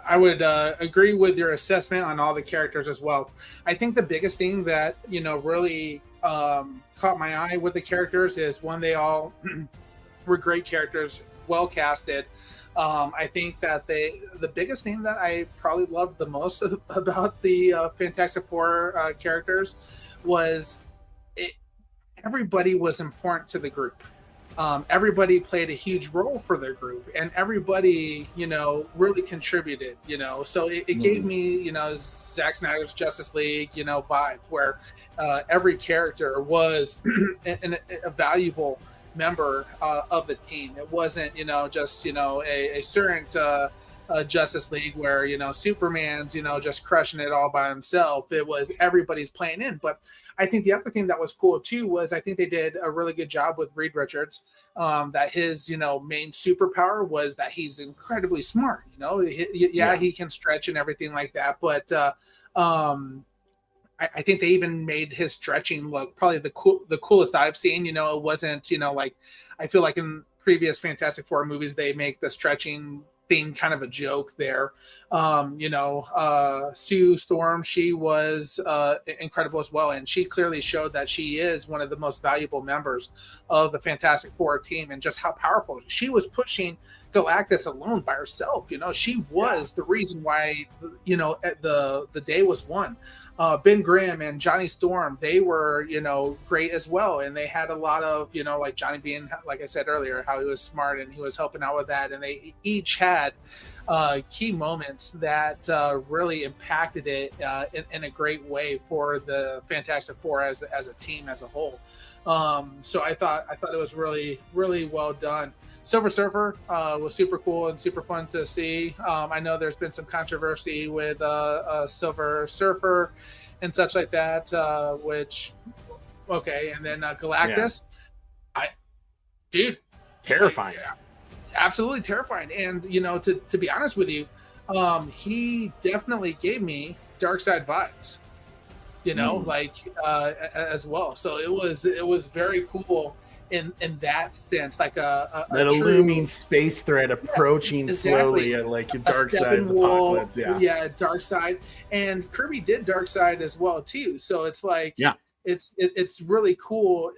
I would agree with your assessment on all the characters as well. I think the biggest thing that really caught my eye with the characters is, one, they all were great characters, well casted. I think that the biggest thing that I probably loved the most about the Fantastic Four characters was everybody was important to the group. Everybody played a huge role for their group, and everybody, really contributed, so it gave me, Zack Snyder's Justice League, vibe, where every character was a valuable member of the team. It wasn't, just, a certain Justice League where, Superman's, just crushing it all by himself. It was everybody's playing in. But I think the other thing that was cool too was I think they did a really good job with Reed Richards. That his main superpower was that he's incredibly smart. He can stretch and everything like that, but I think they even made his stretching look probably the coolest I've seen. It wasn't like, I feel like in previous Fantastic Four movies they make the stretching thing kind of a joke there. Sue Storm, she was incredible as well, and she clearly showed that she is one of the most valuable members of the Fantastic Four team, and just how powerful she was, pushing Galactus alone by herself. She was the reason why the day was won. Ben Grimm and Johnny Storm, they were great as well, and they had a lot of like Johnny being, like I said earlier, how he was smart and he was helping out with that, and they each had key moments that really impacted it in a great way for the Fantastic Four as a team as a whole. So I thought it was really, really well done. Silver Surfer was super cool and super fun to see. I know there's been some controversy with Silver Surfer and such like that, which okay, and then Galactus. Dude, Terrifying. yeah, absolutely terrifying. And to be honest with you, he definitely gave me Dark Side vibes. As well. So it was very cool in that sense, like a that true, looming space threat approaching slowly, like Dark Side's apocalypse. Yeah, Dark Side, and Kirby did Dark Side as well too. So it's like, it's really cool.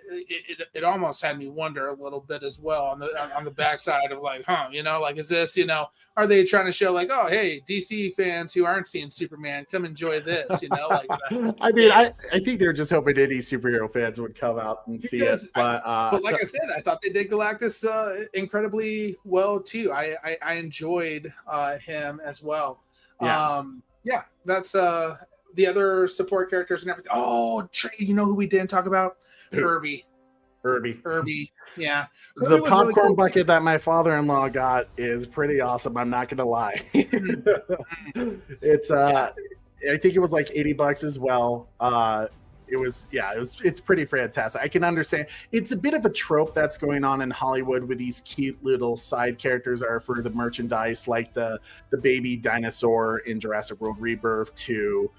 It almost had me wonder a little bit as well on the backside of like, like, is this, are they trying to show like, oh, hey, DC fans who aren't seeing Superman, come enjoy this, like I mean, I think they're just hoping any superhero fans would come out and see it. But like I said, I thought they did Galactus incredibly well too. I enjoyed him as well. That's the other support characters and everything. Oh, Trey, you know who we didn't talk about? Herbie. Yeah. Herbie the popcorn really cool bucket that my father-in-law got is pretty awesome. I'm not gonna lie. It's I think it was like $80 as well. It's pretty fantastic. I can understand. It's a bit of a trope that's going on in Hollywood with these cute little side characters are for the merchandise, like the baby dinosaur in Jurassic World Rebirth to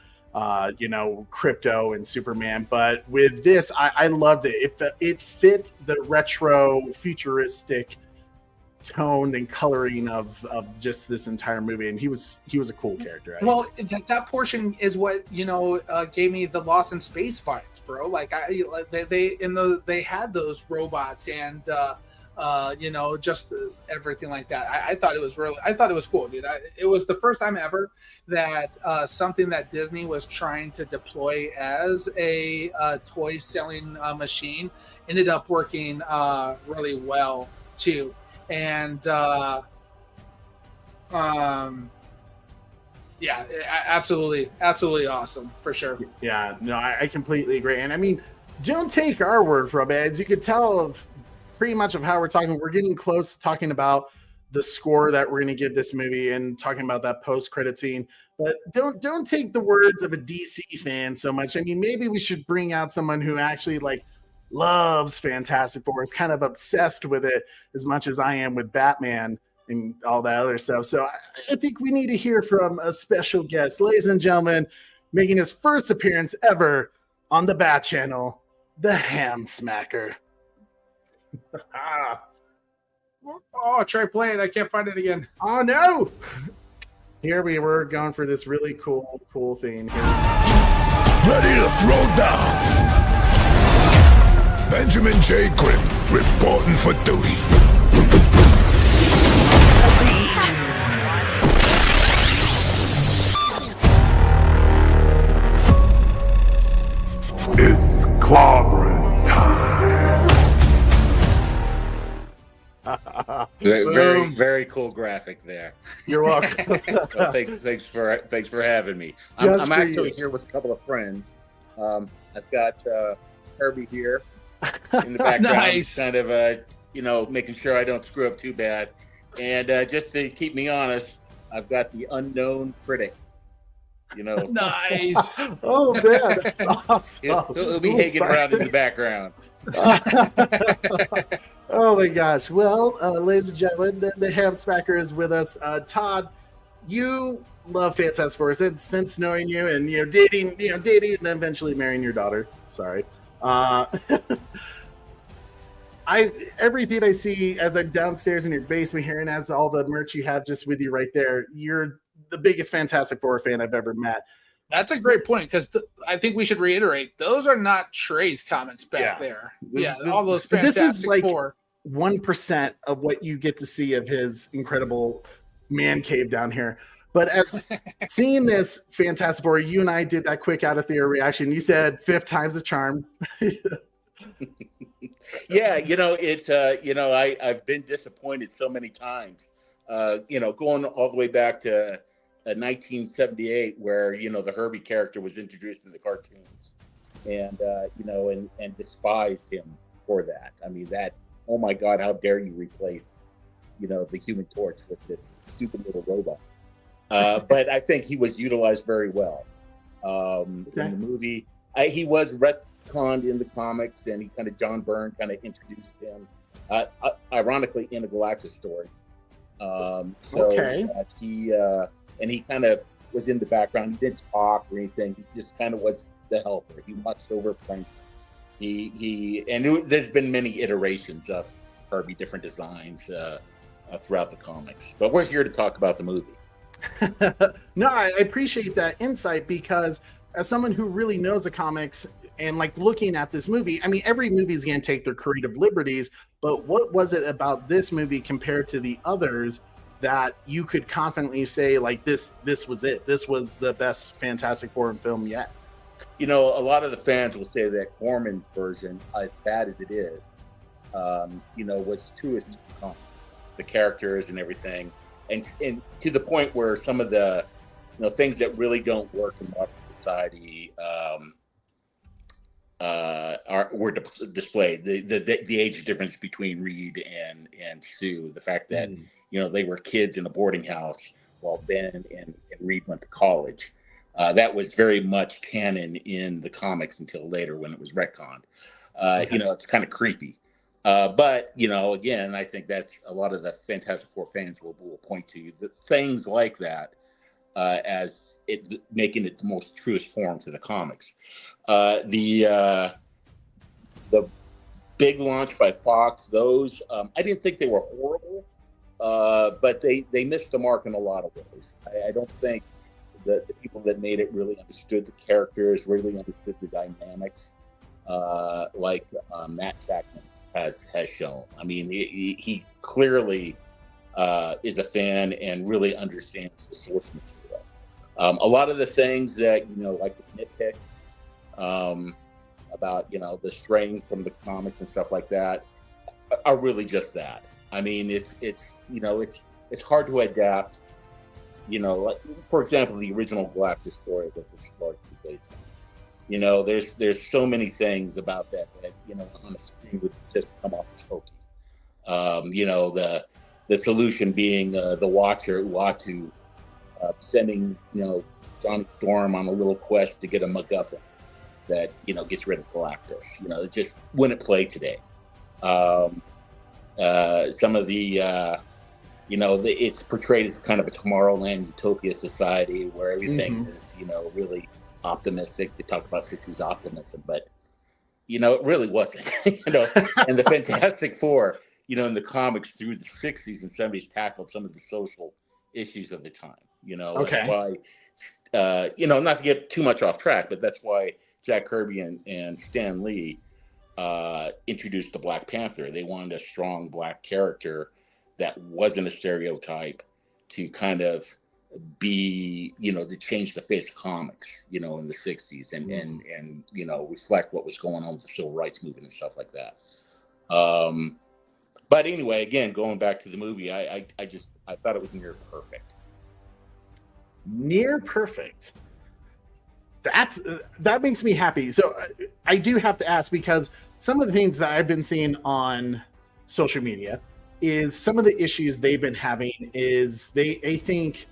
Crypto and Superman. But with this, I loved it. It fit the retro futuristic tone and coloring of just this entire movie, and he was a cool character. Well, that portion is what gave me the Lost in Space vibes, bro. Like they had those robots and just everything like that. I thought it was cool, dude. It was the first time ever that something that Disney was trying to deploy as a toy selling machine ended up working really well too. And absolutely awesome for sure. Yeah, no, I completely agree. And I mean, don't take our word from it. As you can tell pretty much of how we're talking, we're getting close to talking about the score that we're going to give this movie and talking about that post-credit scene. But don't take the words of a DC fan so much. I mean, maybe we should bring out someone who actually loves Fantastic Four, is kind of obsessed with it as much as I am with Batman and all that other stuff. So I think we need to hear from a special guest. Ladies and gentlemen, making his first appearance ever on the Bat Channel, the Ham Smacker. Oh, Trey, play it. I can't find it again. Oh, no. Here we were going for this really cool thing here. Ready to throw down. Benjamin J. Grimm reporting for duty. It's clobbering time. Very, very cool graphic there. You're welcome. Well, thanks for having me. I'm actually here with a couple of friends. I've got Herbie here in the background, Nice. kind of making sure I don't screw up too bad. And just to keep me honest, I've got the unknown critic. Nice. Oh man, that's awesome. He'll be hanging around in the background. Oh my gosh. Well, ladies and gentlemen, the Ham Smacker is with us. Todd, you love Fantastic Four since knowing you and dating and then eventually marrying your daughter. Sorry. Everything I see as I'm downstairs in your basement here and as all the merch you have just with you right there, you're the biggest Fantastic Four fan I've ever met. That's a great point, because I think we should reiterate, those are not Trey's comments back there. All those Fantastic Four. 1% of what you get to see of his incredible man cave down here. But as seeing this Fantastic Four, you and I did that quick out of theater reaction. You said 5th time's a charm. Yeah, I've been disappointed so many times. Going all the way back to 1978, where the Herbie character was introduced in the cartoons, and and despised him for that. I mean, oh my God, how dare you replace the Human Torch with this stupid little robot? But I think he was utilized very well in the movie. He was retconned in the comics, and he John Byrne kind of introduced him, ironically in a Galactus story. Okay. He kind of was in the background. He didn't talk or anything. He just kind of was the helper. He watched over Frank. There's been many iterations of Kirby, different designs throughout the comics. But we're here to talk about the movie. No, I appreciate that insight, because as someone who really knows the comics and like looking at this movie, I mean, every movie is going to take their creative liberties, but what was it about this movie compared to the others that you could confidently say, like, this was it? This was the best Fantastic Four film yet? You know, a lot of the fans will say that Corman's version, as bad as it is, was true as the characters and everything, and to the point where some of the things that really don't work in modern society were displayed. The age difference between Reed and Sue, the fact that they were kids in a boarding house while Ben and Reed went to college. That was very much canon in the comics until later when it was retconned. It's kind of creepy. But again, I think that's a lot of the Fantastic Four fans will point to things like that as it making it the most truest form to the comics. The big launch by Fox, those I didn't think they were horrible, but they missed the mark in a lot of ways. I don't think the people that made it really understood the characters, really understood the dynamics, like Matt Shackman has shown. I mean, he clearly is a fan and really understands the source material. A lot of the things that like the nitpick about the straying from the comics and stuff like that are really just that. I mean, it's hard to adapt. Like, for example, the original Galactus story that this largely based on. There's so many things about that on the screen would just come off as hokey. The solution being the Watcher Uatu sending Johnny Storm on a little quest to get a MacGuffin that gets rid of Galactus. It just wouldn't play today. Some of the it's portrayed as kind of a Tomorrowland utopia society where everything is really optimistic. They talk about 60s optimism, but it really wasn't. And the Fantastic Four, in the comics through the 60s and 70s tackled some of the social issues of the time. Okay. That's why, not to get too much off track, but that's why Jack Kirby and Stan Lee introduced the Black Panther. They wanted a strong black character that wasn't a stereotype to kind of be, to change the face of comics, in the 60s and reflect what was going on with the civil rights movement and stuff like that. But anyway, again, going back to the movie, I thought it was near perfect. Near perfect. That makes me happy. So I do have to ask, because some of the things that I've been seeing on social media is some of the issues they've been having is they think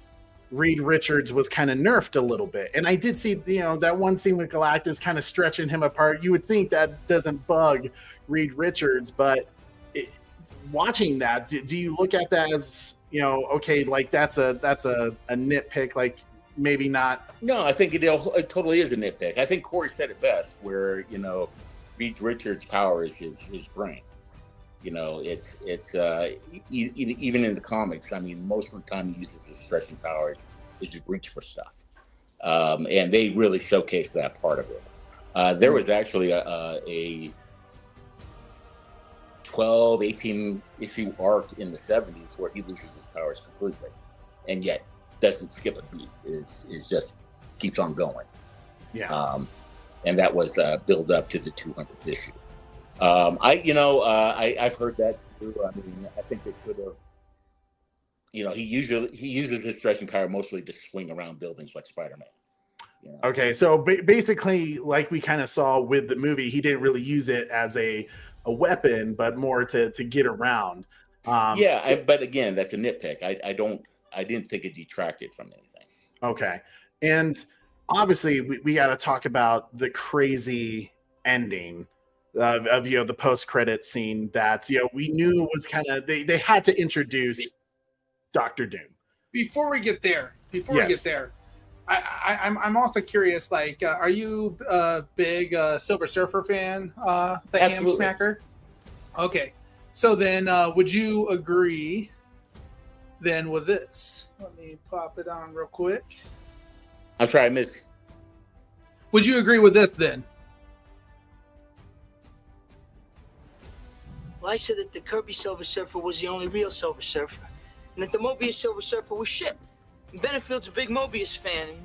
Reed Richards was kind of nerfed a little bit. And I did see, that one scene with Galactus kind of stretching him apart. You would think that doesn't bug Reed Richards, but watching that, do you look at that as, okay, like that's a nitpick, like maybe not? No, I think it totally is a nitpick. I think Corey said it best, where, Reed Richards' power is his brain. It's even in the comics. I mean, most of the time he uses his stretching powers is to reach for stuff, and they really showcase that part of it. There was actually a 12, 18 issue arc in the 70s where he loses his powers completely, and yet doesn't skip a beat. It's just keeps on going. Yeah. And that was build up to the 200th issue. I've heard that too. I mean, I think they could have. He uses his stretching power mostly to swing around buildings like Spider-Man. Okay, so basically, like we kind of saw with the movie, he didn't really use it as a weapon, but more to get around. But again, that's a nitpick. I didn't think it detracted from anything. Okay, and obviously we got to talk about the crazy ending of the post-credit scene that we knew was kind of they had to introduce Doctor Doom. Before we get there, Yes. I'm also curious. Like, are you a big Silver Surfer fan? The Ham Absolutely. Smacker. Okay, so then would you agree then with this? Let me pop it on real quick. I'm sorry, I missed. Would you agree with this then? Well, I said that the Kirby Silver Surfer was the only real Silver Surfer, and that the Mobius Silver Surfer was shit. And Benefield's a big Mobius fan, and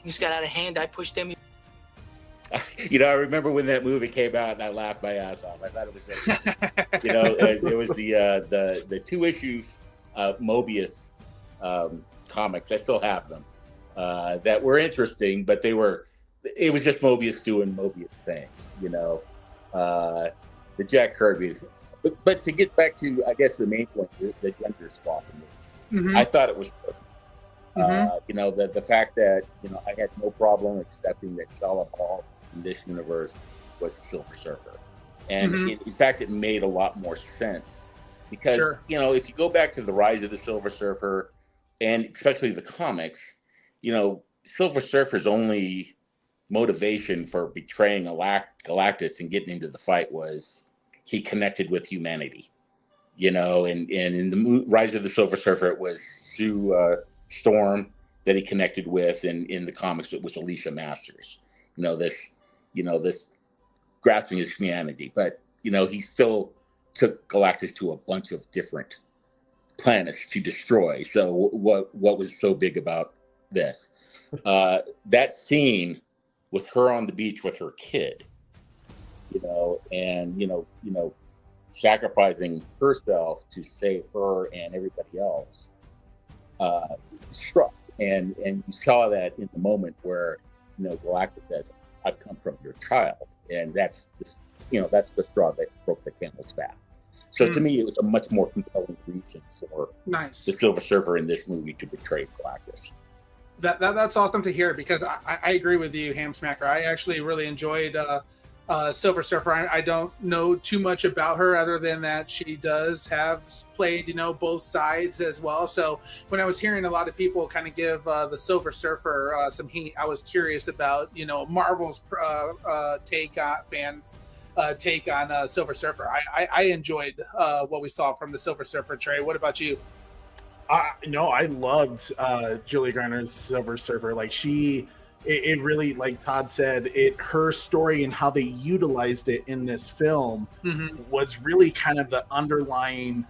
things got out of hand. I pushed him. I remember when that movie came out, and I laughed my ass off. I thought it was, it was the 2 issues of Mobius comics. I still have them that were interesting, but it was just Mobius doing Mobius things, the Jack Kirby's. But to get back to, I guess, the main point, the gender swap in this, Mm-hmm. I thought it was perfect. Mm-hmm. The fact that I had no problem accepting that Shala Ball in this universe was a Silver Surfer, and Mhm. in fact, it made a lot more sense because Sure. if you go back to the rise of the Silver Surfer, and especially the comics, Silver Surfer's only motivation for betraying Galactus and getting into the fight was he connected with humanity, and in the rise of the Silver Surfer, it was Sue Storm that he connected with, and in the comics it was Alicia Masters. This grasping his humanity, but he still took Galactus to a bunch of different planets to destroy. So what was so big about this? That scene with her on the beach with her kid, and sacrificing herself to save her and everybody else, struck. And you saw that in the moment where Galactus says, "I've come from your child," and that's the straw that broke the camel's back. So to me, it was a much more compelling reason for Nice. the Silver Surfer in this movie to betray Galactus. That's awesome to hear, because I agree with you, Ham Smacker. I actually really enjoyed Silver Surfer. I don't know too much about her other than that she does have played both sides as well. So when I was hearing a lot of people kind of give the Silver Surfer some heat, I was curious about Marvel's take on Silver Surfer. I enjoyed what we saw from the Silver Surfer. Trey, what about you? No, I loved Julie Garner's Silver Surfer. Like it really, like Todd said, her story and how they utilized it in this film was really kind of the underlying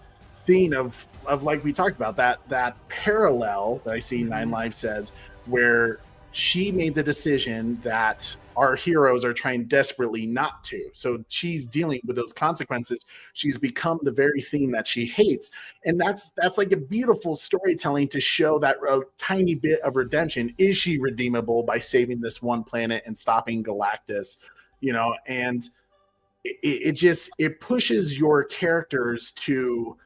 theme of like we talked about, that parallel that I see Nine Lives says, where she made the decision that our heroes are trying desperately not to. So she's dealing with those consequences. She's become the very thing that she hates. And that's like a beautiful storytelling to show that tiny bit of redemption. Is she redeemable by saving this one planet and stopping Galactus? And it pushes your characters to,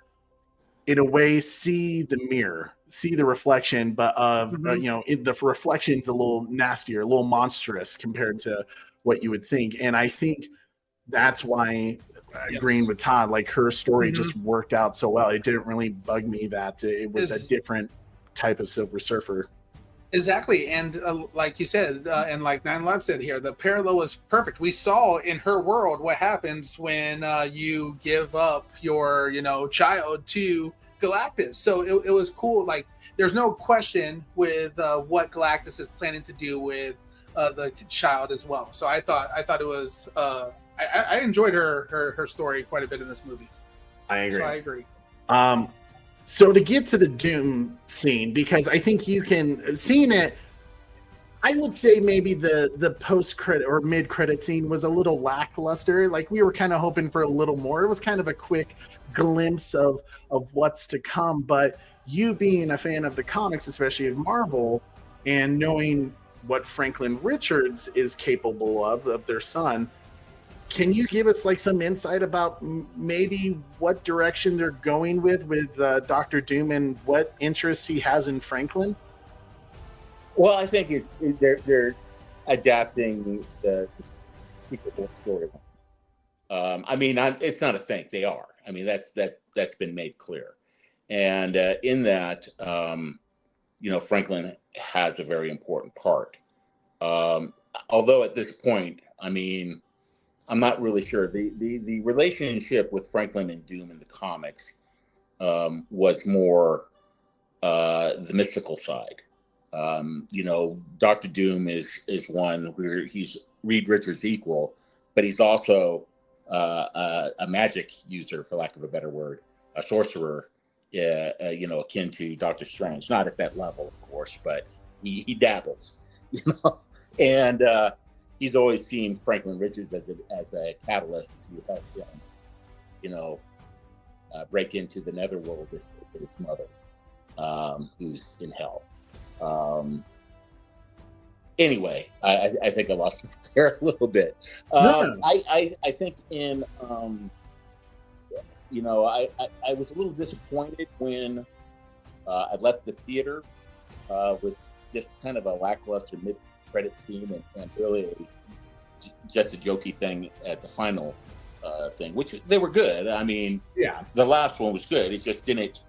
in a way, see the mirror, see the reflection, but the reflection's a little nastier, a little monstrous compared to what you would think. And I think that's why, agreeing with Todd, like her story just worked out so well. It didn't really bug me that it was a different type of Silver Surfer. Exactly. And like you said, and like Nine Lives said here, the parallel was perfect. We saw in her world what happens when you give up your, child to Galactus. So it was cool. Like, there's no question with what Galactus is planning to do with the child as well. So I thought it was, I enjoyed her story quite a bit in this movie. I agree. So I agree. So to get to the Doom scene, because I think seeing it, I would say maybe the post-credit or mid-credit scene was a little lackluster. Like, we were kind of hoping for a little more. It was kind of a quick glimpse of what's to come. But you being a fan of the comics, especially of Marvel, and knowing what Franklin Richards is capable of their son, can you give us like some insight about maybe what direction they're going with Dr. Doom and what interest he has in Franklin? Well, I think they're adapting the secret storyline. It's not a thing. They are. I mean, that's been made clear. And in that, Franklin has a very important part. Although at this point, I mean, I'm not really sure. The relationship with Franklin and Doom in the comics was more the mystical side. Dr. Doom is one where he's Reed Richards' equal, but he's also a magic user, for lack of a better word, a sorcerer, akin to Doctor Strange. Not at that level, of course, but he dabbles, and he's always seen Franklin Richards as a catalyst to help him, break into the netherworld with his mother, who's in hell. Anyway, I think I lost it there a little bit. I think in I was a little disappointed when I left the theater with just kind of a lackluster mid-credit scene and really just a jokey thing at the final thing, which they were good. I mean, yeah, the last one was good. It just didn't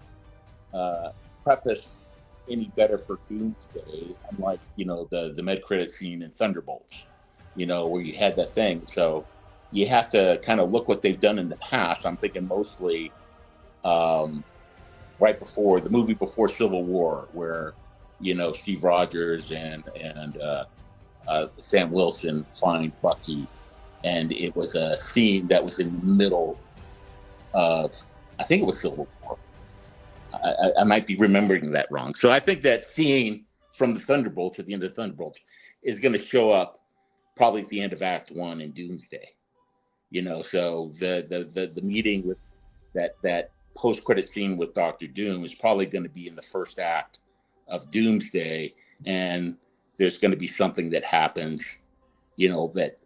preface any better for Doomsday, unlike the mid-credit scene in Thunderbolts, where you had that thing. So you have to kind of look what they've done in the past. I'm thinking mostly right before the movie before Civil War, where Steve Rogers and Sam Wilson find Bucky, and it was a scene that was in the middle of, I think it was Civil War. I might be remembering that wrong. So I think that scene from the Thunderbolts at the end of the Thunderbolts is going to show up probably at the end of Act 1 in Doomsday. So the meeting with that post-credit scene with Doctor Doom is probably going to be in the first act of Doomsday, and there's going to be something that happens, that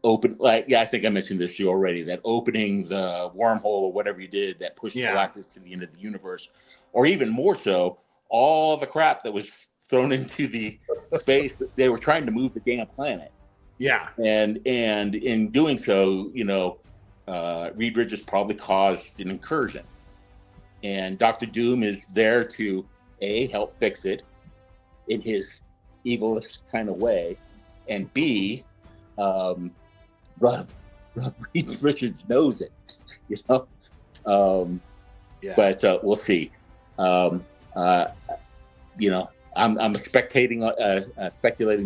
I think I mentioned this to you already, that opening the wormhole or whatever you did that pushed Galactus to the end of the universe, or even more so, all the crap that was thrown into the space. They were trying to move the damn planet. Yeah. And in doing so, Reed Richards probably caused an incursion. And Dr. Doom is there to, A, help fix it in his evilest kind of way, and B, Reed Richards knows it, But we'll see. I'm speculating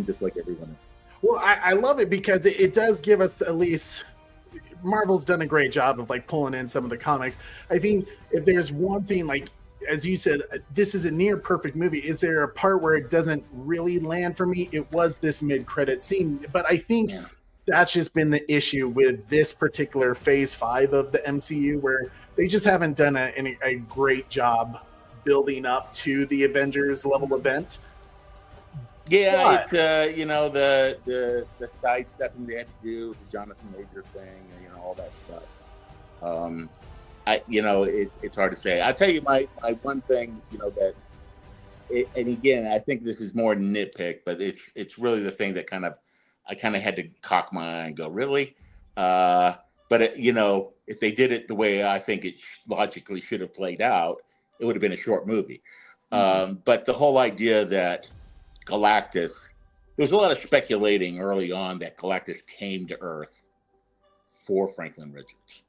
just like everyone else. Well, I love it because it does give us at least. Marvel's done a great job of pulling in some of the comics. I think if there's one thing, as you said, this is a near perfect movie. Is there a part where it doesn't really land for me? It was this mid-credit scene, but I think that's just been the issue with this particular Phase 5 of the MCU, where they just haven't done a great job building up to the Avengers level event. Yeah, but it's the sidestepping they had to do, the Jonathan Major thing, all that stuff. It's hard to say. I'll tell you my one thing, and again, I think this is more nitpick, but it's really the thing that I kind of had to cock my eye and go, really? But if they did it the way I think it logically should have played out, it would have been a short movie. But the whole idea that Galactus, there was a lot of speculating early on that Galactus came to Earth for Franklin Richards,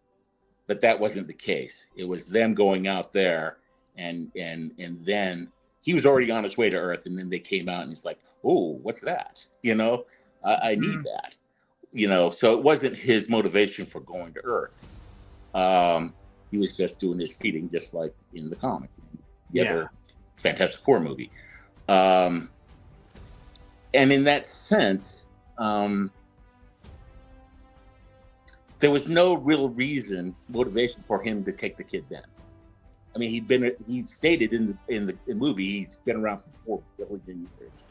but that wasn't the case. It was them going out there, and then he was already on his way to Earth, and then they came out, and he's like, "Oh, what's that? I need that." So it wasn't his motivation for going to Earth. He was just doing his feeding, just like in the comics, the other Fantastic Four movie. And in that sense, there was no real motivation for him to take the kid then. I mean, he stated in the movie, he's been around for 4 billion years.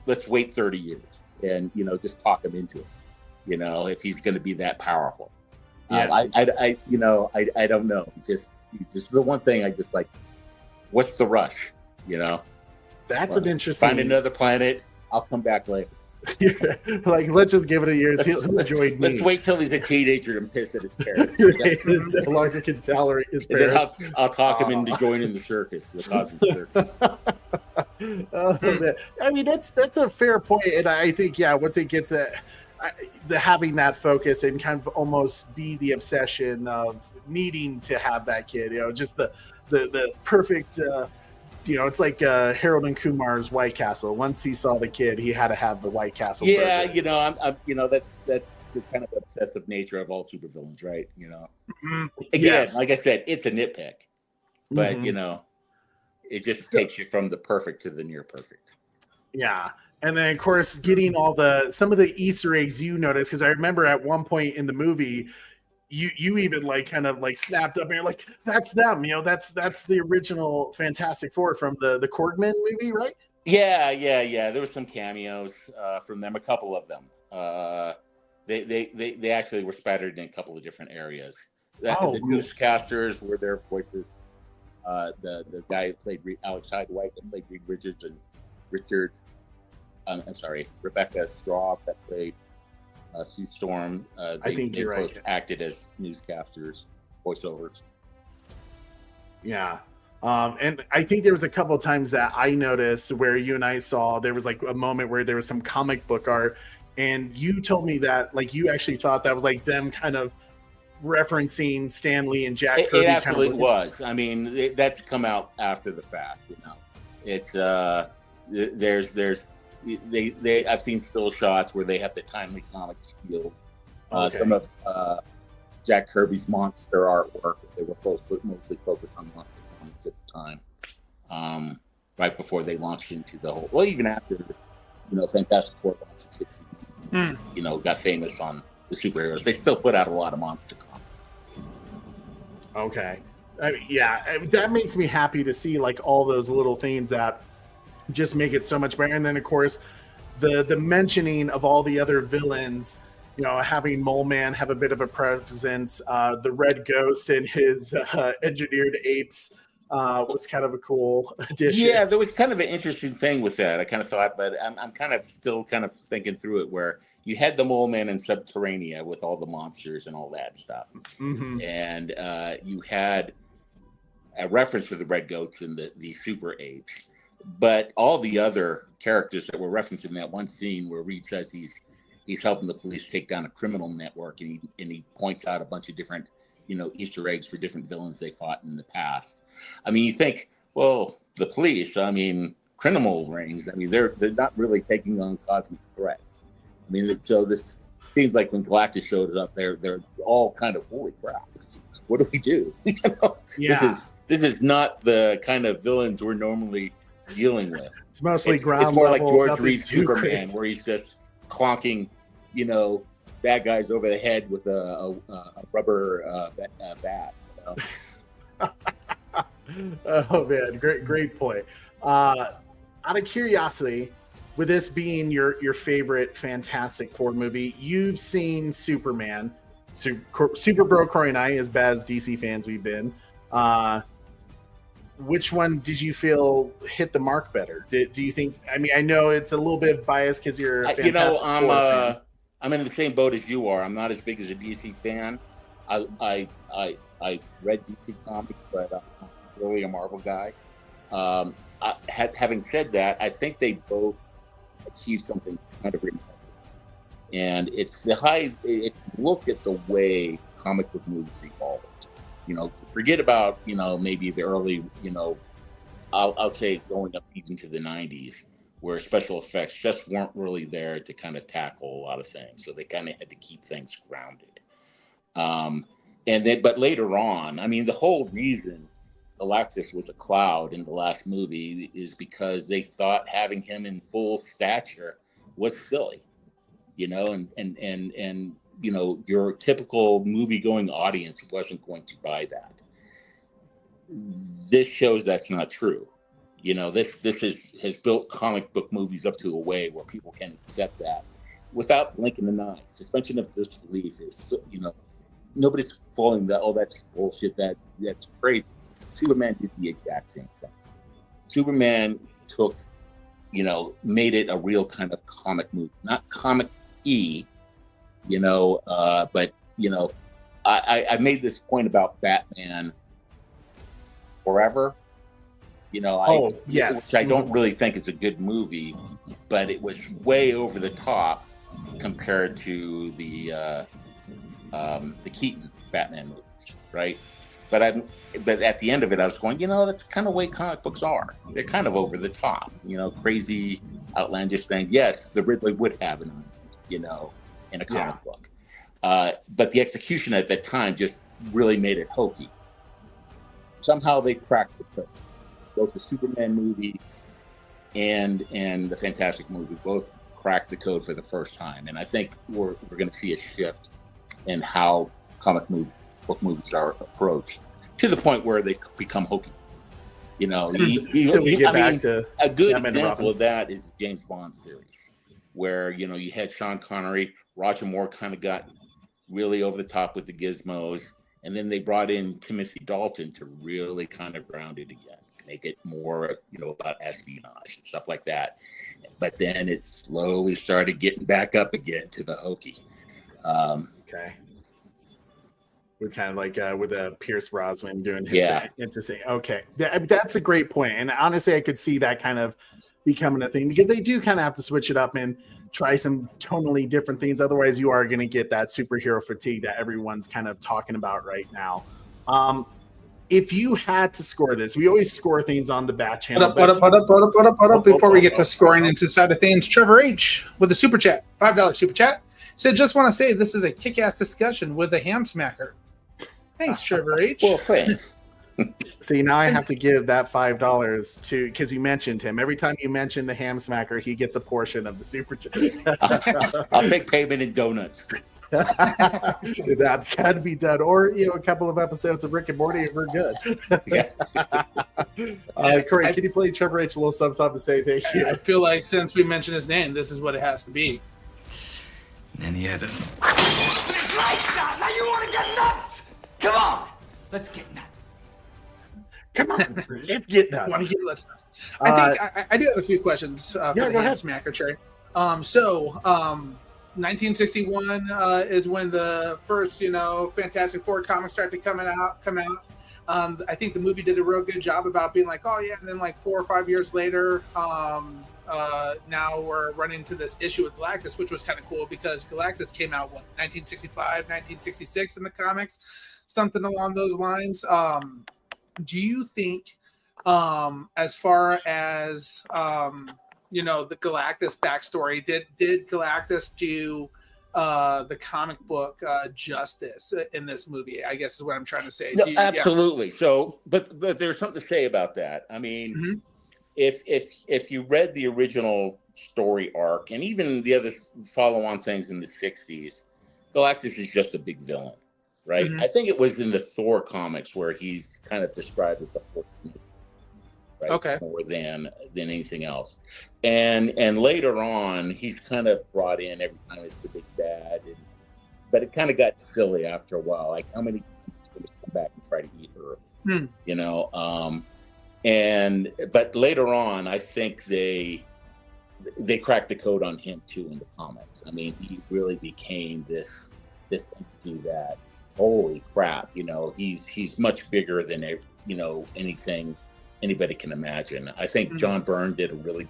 Let's wait 30 years and, just talk him into it, if he's going to be that powerful. I don't know. Just the one thing I just like, what's the rush, That's an interesting. Find another planet. I'll come back later. Like, let's just give it a year. He'll enjoy me. Let's wait till he's a teenager and piss at his parents. No longer can tolerate his And then parents. I'll talk him into joining the circus, the cosmic circus. Oh, man. I mean, that's a fair point, and I think once it gets having that focus and kind of almost be the obsession of needing to have that kid, just the perfect. It's like Harold and Kumar's White Castle. Once he saw the kid, he had to have the White Castle. Yeah, burger. that's the kind of obsessive nature of all supervillains, right? Mm-hmm. Again, Yes. like I said, it's a nitpick, but Mhm. it just takes you from the perfect to the near perfect. Yeah. And then, of course, getting some of the Easter eggs you noticed, because I remember at one point in the movie, you even kind of snapped up and you're like, that's them, that's the original Fantastic Four from the Corman movie, right? Yeah. There were some cameos from them, a couple of them. They actually were spattered in a couple of different areas. The newscasters were their voices. The guy that played Alex Hyde-White that played Reed Richards, and Rebecca Straub that played Sue Storm. I think you're right. Both acted as newscasters, voiceovers. Yeah. And I think there was a couple of times that I noticed where you and I saw there was a moment where there was some comic book art, and you told me that you actually thought that was them kind of referencing Stan Lee and Jack Kirby. It absolutely was. I mean, that's come out after the fact. It's I've seen still shots where they have the Timely Comics field. Some of Jack Kirby's monster artwork. They were mostly focused on monster comics at the time, right before they launched into the whole. Well, even after Fantastic Four launched in '60, got famous on the superheroes. They still put out a lot of monster comics. Okay, that makes me happy to see all those little things that just make it so much better. And then, of course, the mentioning of all the other villains, having Mole Man have a bit of a presence, the Red Ghost and his engineered apes was kind of a cool addition. Yeah, there was kind of an interesting thing with that. I kind of thought, but I'm kind of still kind of thinking through it, where you had the Mole Man in Subterranea with all the monsters and all that stuff. Mm-hmm. And you had a reference to the Red Goats and the Super Apes. But all the other characters that were referenced in that one scene where Reed says he's helping the police take down a criminal network, and he points out a bunch of different Easter eggs for different villains they fought in the past. I mean, you think, well, the police, I mean, criminal rings, I mean, they're not really taking on cosmic threats. I mean, so this seems like when Galactus showed up, they're all kind of, holy crap, what do we do? Yeah. This is not the kind of villains we're normally dealing with. It's mostly ground It's more level, like George Reed's Superman, crazy. where he's just clonking, bad guys over the head with a rubber bat. Oh man, great point. Out of curiosity, with this being your favorite Fantastic Four movie, you've seen Superman. Super Bro Corey and I, as bad as DC fans we've been, which one did you feel hit the mark better? Do you think? I mean, I know it's a little bit biased because you're a Fantastic Four fan. I'm in the same boat as you are. I'm not as big as a DC fan. I read DC comics, but I'm really a Marvel guy. Having said that, I think they both achieved something kind of remarkable. And it's if you look at the way comic book movies evolved, forget about, maybe the early, I'll say going up even to the 90s, where special effects just weren't really there to kind of tackle a lot of things. So they kind of had to keep things grounded. But later on, I mean, the whole reason Galactus was a cloud in the last movie is because they thought having him in full stature was silly, and your typical movie-going audience wasn't going to buy that. This shows that's not true. This has built comic book movies up to a way where people can accept that without blinking an eye. Suspension of disbelief is, nobody's falling that, that's bullshit, that's crazy. Superman did the exact same thing. Superman took, made it a real kind of comic movie, not comic-y, but I made this point about Batman Forever, yes, which I don't really think is a good movie, but it was way over the top compared to the Keaton Batman movies, right? But at the end of it, I was going, that's kind of the way comic books are. They're kind of over the top, crazy, outlandish thing. Yes, the Ridley would have it, in a comic book. But the execution at that time just really made it hokey. Somehow they cracked the code. Both the Superman movie and the Fantastic movie both cracked the code for the first time. And I think we're going to see a shift in how book movies are approached, to the point where they become hokey. A good example of that is the James Bond series, where you had Sean Connery, Roger Moore kind of got really over the top with the gizmos, and then they brought in Timothy Dalton to really kind of ground it again, make it more about espionage and stuff like that. But then it slowly started getting back up again to the hokey. Okay. With kind of like with Pierce Brosnan doing his interesting. Okay, that's a great point, and honestly, I could see that kind of becoming a thing, because they do kind of have to switch it up and try some tonally different things. Otherwise, you are going to get that superhero fatigue that everyone's kind of talking about right now. If you had to score this, we always score things on the Bat Channel. Hold up. Before we get to scoring into side of things, Trevor H with a super chat, $5 super chat, said, just want to say this is a kick-ass discussion with the ham smacker. Thanks, Trevor H. Well, thanks. See, now I have to give that $5 to, because you mentioned him. Every time you mention the ham smacker, he gets a portion of the super chat. I'll take payment in donuts. That can be done, or a couple of episodes of Rick and Morty if we're good. Corey, can you play Trevor H a little sometime to say thank you? I feel like since we mentioned his name, this is what it has to be. Then he had us. Shot. Now you want to get nuts? Come on, let's get nuts. Come on, let's get nuts. I think I do have a few questions for the ham smacker, Trey. 1961 is when the first, Fantastic Four comics start to come out. I think the movie did a real good job about being like, oh yeah, and then like 4 or 5 years later, now we're running into this issue with Galactus, which was kind of cool because Galactus came out 1965, 1966 in the comics, something along those lines. Do you think, as far as the Galactus backstory, did Galactus do the comic book justice in this movie? I guess is what I'm trying to say. No, absolutely. Yeah. So, but there's something to say about that. I mean, if you read the original story arc and even the other follow-on things in the 60s, Galactus is just a big villain, right? I think it was in the Thor comics where he's kind of described as the force of nature. Right? Okay. More than anything else, and later on, he's kind of brought in every time as the big bad, but it kind of got silly after a while. Like, how many times is going to come back and try to eat Earth? But later on, I think they cracked the code on him too in the comics. I mean, he really became this entity that, holy crap, he's much bigger than anything anybody can imagine. I think John Byrne did a really,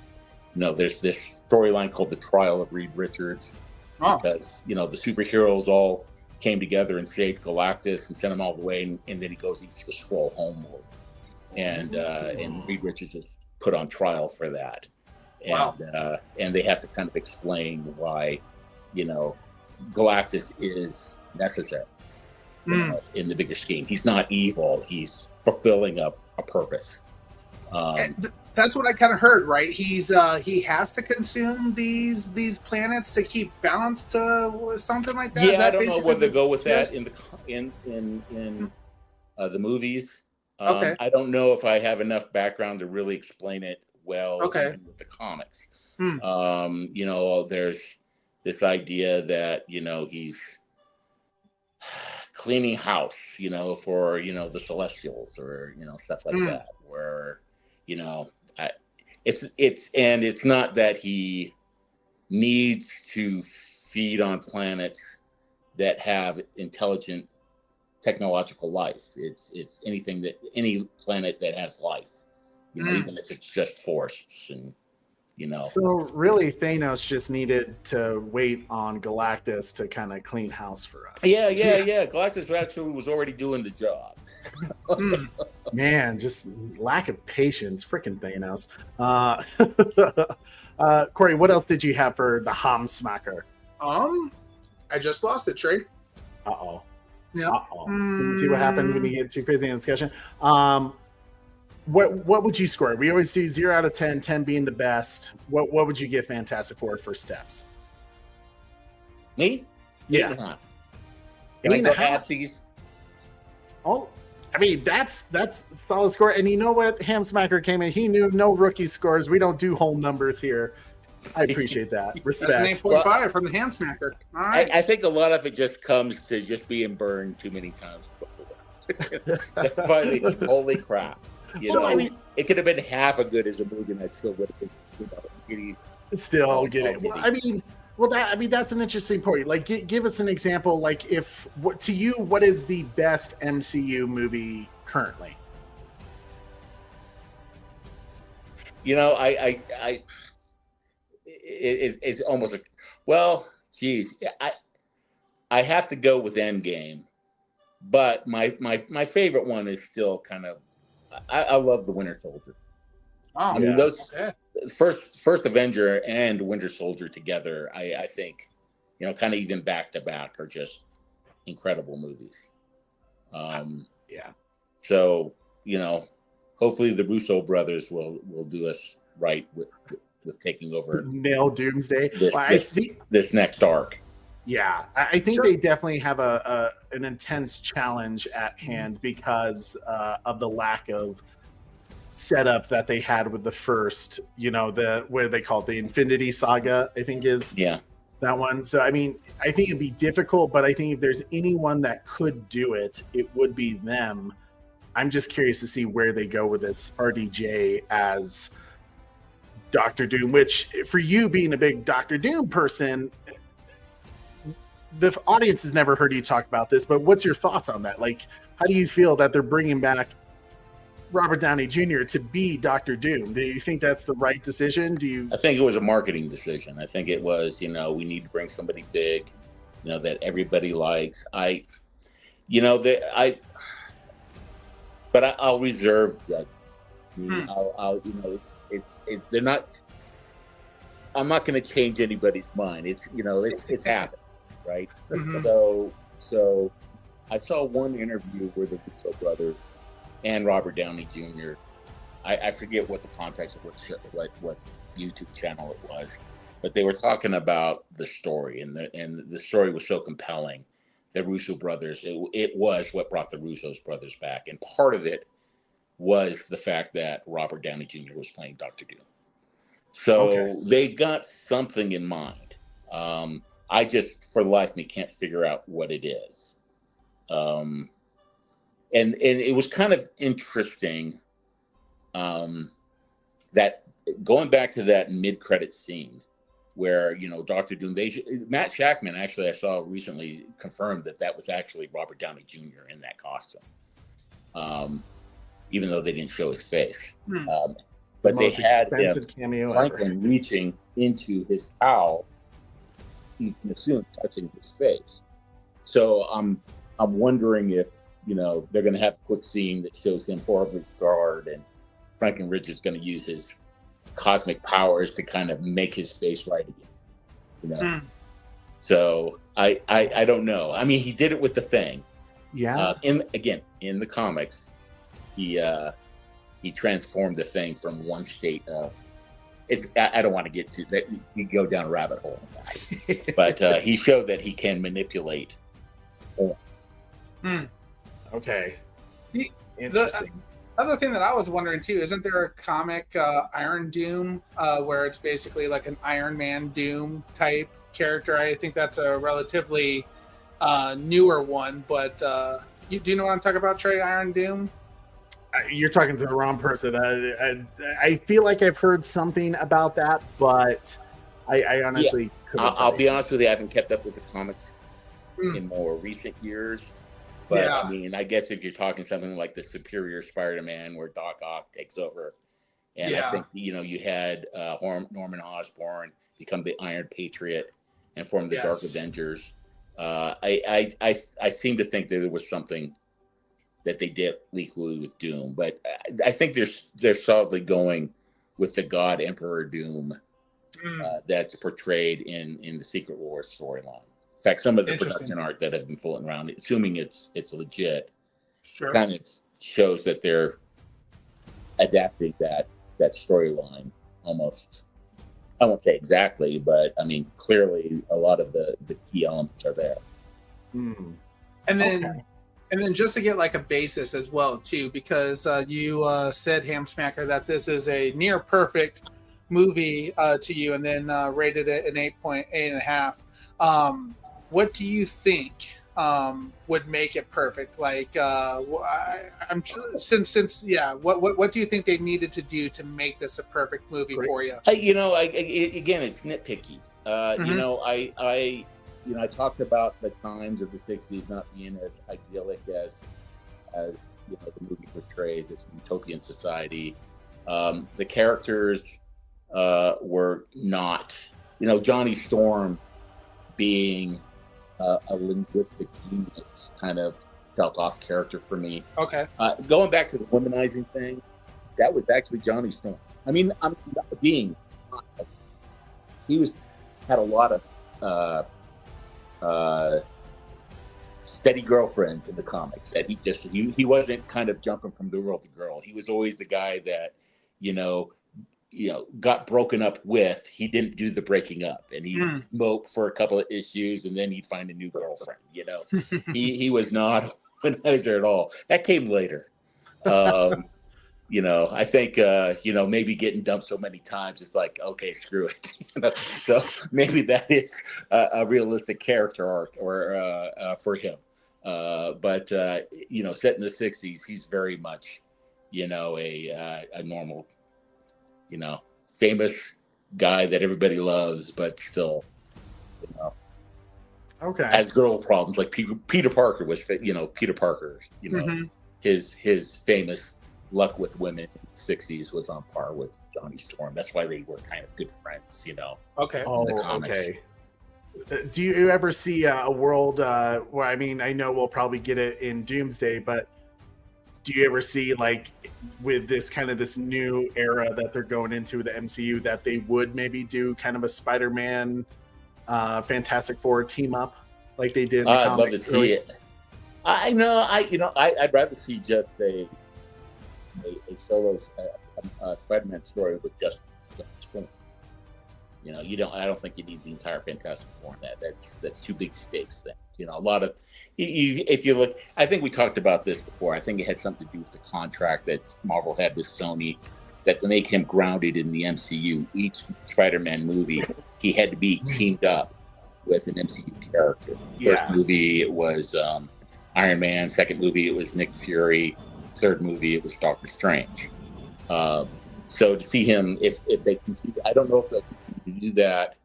there's this storyline called The Trial of Reed Richards, because the superheroes all came together and saved Galactus and sent him all the way, and then he goes eats the scroll homeward, and Reed Richards is put on trial for that, and they have to kind of explain why Galactus is necessary in the bigger scheme. He's not evil; he's fulfilling a purpose. That's what I kind of heard, right? He has to consume these planets to keep balance to something like that. Yeah, I don't know whether to go with that in the movies. Okay. I don't know if I have enough background to really explain it well with the comics. There's this idea that he's cleaning house, for the Celestials or stuff like that, where it's not that he needs to feed on planets that have intelligent technological life. It's anything that any planet that has life, even if it's just forests and So really, Thanos just needed to wait on Galactus to kind of clean house for us. Yeah. Galactus actually was already doing the job. Man, just lack of patience. Freaking Thanos. Corey, what else did you have for the Ham Smacker? I just lost it, Trey. Uh-oh. Yeah. So see what happened when you get too crazy in the discussion. What would you score? We always do 0 out of 10, 10 being the best. What would you give Fantastic Four for steps? Me? Yeah. 8.5. Can I go halfsies? Oh, I mean, that's solid score. And you know what? Ham Smacker came in. He knew no rookie scores. We don't do whole numbers here. I appreciate that. Respect. That's an 8.5 from the Ham Smacker. All right. I think a lot of it just comes to just being burned too many times before. That's finally, holy crap. It could have been half as good as a movie, and I still would have been, still get it. Well, that's an interesting point. Like, give us an example. Like, to you, what is the best MCU movie currently? It's almost I have to go with Endgame, but my favorite one is still kind of. I love the Winter Soldier. Oh, those first Avenger and Winter Soldier together, I think, kind of even back to back are just incredible movies. So hopefully the Russo brothers will do us right with taking over. Nail Doomsday. This next arc. Yeah, I think they definitely have an intense challenge at hand because of the lack of setup that they had with the first, what they call it, the Infinity Saga, I think is that one. So, I mean, I think it'd be difficult, but I think if there's anyone that could do it, it would be them. I'm just curious to see where they go with this RDJ as Doctor Doom, which for you being a big Doctor Doom person, the audience has never heard you talk about this, but what's your thoughts on that? Like, how do you feel that they're bringing back Robert Downey Jr. to be Doctor Doom? Do you think that's the right decision? I think it was a marketing decision. I think it was, we need to bring somebody big, that everybody likes. I'll reserve judgment. They're not. I'm not going to change anybody's mind. It's happened. Right. Mm-hmm. So I saw one interview where the Russo brothers and Robert Downey Jr. I forget what the context of what YouTube channel it was, but they were talking about the story, and the story was so compelling. The Russo brothers, it was what brought the Russo brothers back, and part of it was the fact that Robert Downey Jr. was playing Dr. Doom. So they've got something in mind. I just, for the life of me, can't figure out what it is. And it was kind of interesting that going back to that mid-credit scene where, Dr. Doom, Matt Shackman, actually, I saw recently confirmed that was actually Robert Downey Jr. in that costume, even though they didn't show his face. But they had Franklin reaching into his towel, you can assume touching his face. So I'm wondering if they're going to have a quick scene that shows him horribly scarred, and Franklin Ridge is going to use his cosmic powers to kind of make his face right again. So I don't know. I mean, he did it with the Thing. In the comics, he transformed the Thing from one state of. I don't want to get to that. You go down a rabbit hole, but he showed that he can manipulate form. Okay. The other thing that I was wondering too, isn't there a comic Iron Doom where it's basically like an Iron Man Doom type character? I think that's a relatively newer one, but do you know what I'm talking about, Trey? Iron Doom? You're talking to the wrong person. I feel like I've heard something about that, but I honestly couldn't I'll tell be you. honest with you, I haven't kept up with the comics in more recent years. But Yeah. I mean, I guess if you're talking something like the Superior Spider-Man, where Doc Ock takes over, and I think you had Norman Osborn become the Iron Patriot and form the Dark Avengers. I seem to think that there was something that they did equally with Doom, but I think they're solidly going with the God Emperor Doom that's portrayed in the Secret Wars storyline. In fact, some of the production art that have been floating around, assuming it's legit, kind of shows that they're adapting that storyline almost. I won't say exactly, but I mean clearly a lot of the key elements are there. And then just to get like a basis as well too, because you said, Ham Smacker, that this is a near perfect movie to you, and then rated it an 8.8.5. What do you think would make it perfect? Like, I'm since what do you think they needed to do to make this a perfect movie for you? Again, it's nitpicky. I talked about the times of the '60s not being as idyllic as the movie portrays this utopian society. The characters were not, Johnny Storm being a linguistic genius kind of felt off character for me. Okay. Going back to the womanizing thing, that was actually Johnny Storm. I mean, I'm not being. He had a lot of steady girlfriends in the comics that he wasn't kind of jumping from girl to girl. He was always the guy that got broken up with. He didn't do the breaking up, and he smoked for a couple of issues, and then he'd find a new girlfriend. He was not a womanizer at all. That came later. I think maybe getting dumped so many times, it's like, okay, screw it. So maybe that is a realistic character arc or for him. But set in the '60s, he's very much a normal, famous guy that everybody loves, but still has girl problems. Like Peter Parker was, Peter Parker, his famous luck with women in the '60s was on par with Johnny Storm. That's why they were kind of good friends, Okay. In the comics. Okay. Do you ever see a world where, I mean, I know we'll probably get it in Doomsday, but do you ever see, like, with this new era that they're going into the MCU, that they would maybe do kind of a Spider-Man Fantastic Four team up like they did in the I'd love to comics? see it. I know. I'd rather see just a solo Spider-Man story with just Storm. I don't think you need the entire Fantastic Four in that. That's too big stakes. Then a lot of if you look, I think we talked about this before. I think it had something to do with the contract that Marvel had with Sony, that to make him grounded in the MCU, each Spider-Man movie he had to be teamed up with an MCU character. First movie it was Iron Man. Second movie it was Nick Fury. Third movie it was Doctor Strange. So to see him, if they continue, I don't know if they'll continue to do that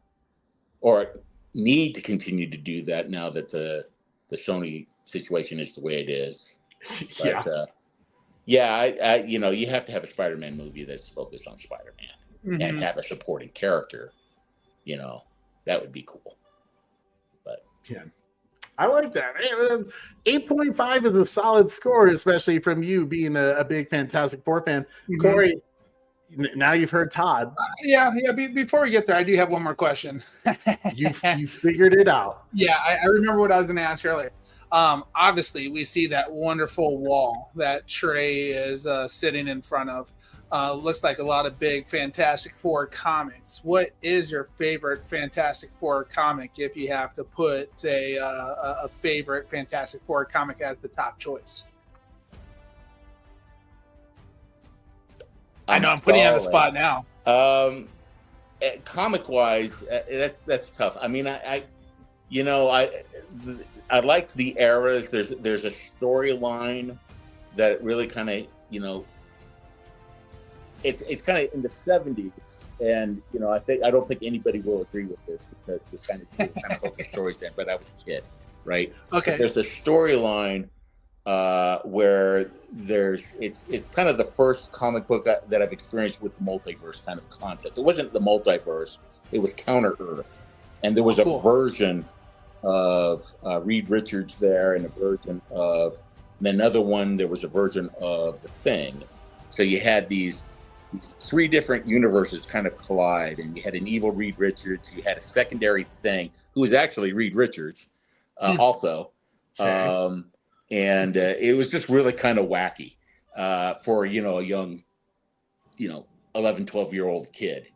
or need to continue to do that now that the Sony situation is the way it is. But, you have to have a Spider-Man movie that's focused on Spider-Man and have a supporting character. That would be cool. But I like that. 8.5 is a solid score, especially from you being a big Fantastic Four fan. Corey, now you've heard Todd. Before we get there, I do have one more question. You figured it out. Yeah, I remember what I was going to ask earlier. Obviously, we see that wonderful wall that Trey is sitting in front of. Looks like a lot of big Fantastic Four comics. What is your favorite Fantastic Four comic if you have to put a favorite Fantastic Four comic as the top choice? I know I'm putting you on the spot now. Comic wise, that's tough. I mean, I like the eras. There's a storyline that really kind of, it's kind of in the 70s, and I don't think anybody will agree with this because the kind of focus stories in, but I was a kid, right? Okay. But there's a storyline where it's kind of the first comic book that I've experienced with the multiverse kind of concept. It wasn't the multiverse; it was Counter Earth, and there was a version of Reed Richards there, and a version of another one. There was a version of the Thing. So you had these three different universes kind of collide, and you had an evil Reed Richards. You had a secondary Thing who was actually Reed Richards, also. Okay. And it was just really kind of wacky for, a young, 11, 12-year-old kid.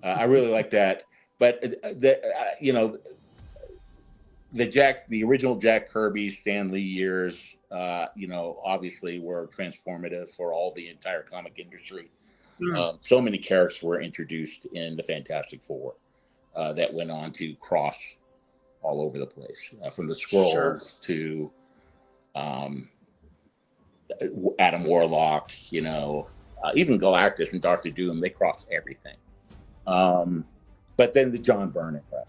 I really like that. But, the original Jack Kirby, Stan Lee years, obviously were transformative for all the entire comic industry. So many characters were introduced in the Fantastic Four that went on to cross all over the place, from the Skrulls to Adam Warlock, even Galactus and Doctor Doom. They cross everything. But then the John Byrne era,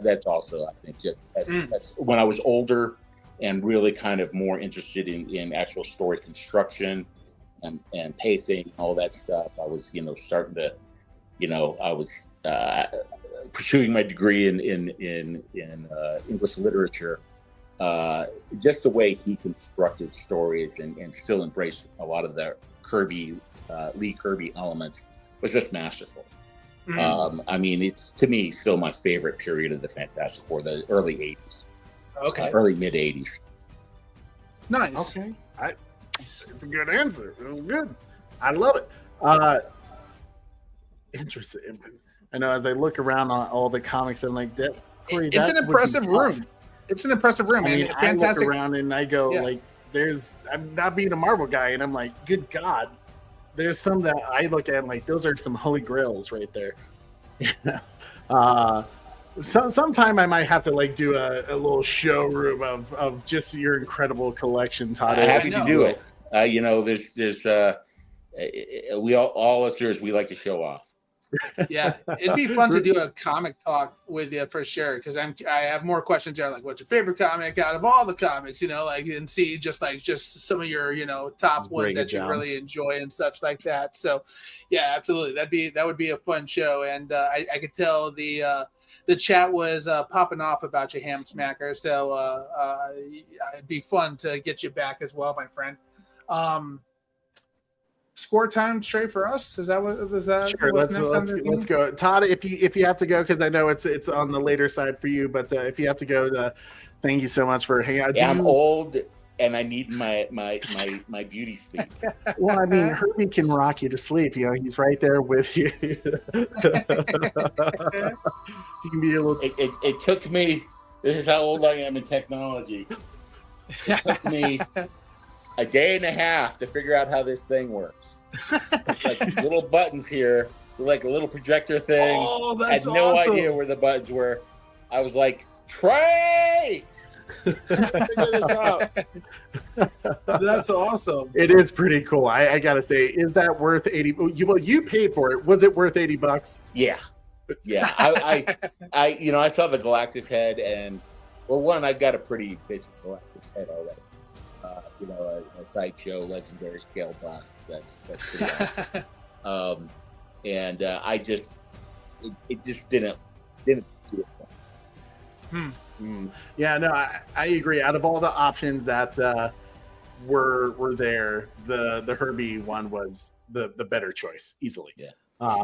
that's also, I think, just as when I was older and really kind of more interested in actual story construction and pacing, all that stuff. I was, starting to, I was pursuing my degree in English literature. Just the way he constructed stories and still embraced a lot of the Lee Kirby elements was just masterful. I mean, it's, to me, still my favorite period of the Fantastic Four, the early 80s. Okay. Early mid-80s. Nice. Okay. It's a good answer. It was good. I love it. Interesting. I know as I look around on all the comics, I'm like, Corey, it's an impressive room. It's an impressive room. I mean, fantastic. I look around and I go, I'm not being a Marvel guy, and I'm like, good God. There's some that I look at and like, those are some holy grails right there. Sometime I might have to like do a little showroom of just your incredible collection, Todd. Happy to do it. We all listeners, we like to show off. Yeah, it'd be fun to do a comic talk with you for sure, because I have more questions there, like what's your favorite comic out of all the comics, and see just some of your top ones that you really enjoy and such like that. So yeah, absolutely, that would be a fun show. And I could tell the chat was popping off about you, Ham Smacker, so it'd be fun to get you back as well, my friend. Score time straight for us. Is that sure? Let's go, Todd. If you have to go, because I know it's on the later side for you, but if you have to go, thank you so much for hanging out. Yeah, I'm old and I need my beauty sleep. Well, I mean, Herbie can rock you to sleep. He's right there with you. He can be a little. It took me. This is how old I am in technology. It took me a day and a half to figure out how this thing works. It's like little buttons here, like a little projector thing. Oh, that's I had no awesome. idea where the buttons were. I was like, Trey! Figure this out. That's awesome. It is pretty cool. I gotta say, is that worth $80? Well, you paid for it. Was it worth $80? Yeah. I saw the Galactus head, and I got a pretty bitch Galactus head already. A sideshow legendary scale bust. That's pretty awesome. And I just it just didn't do it. Yeah, no, I agree. Out of all the options that were there, the Herbie one was the better choice, easily. Yeah.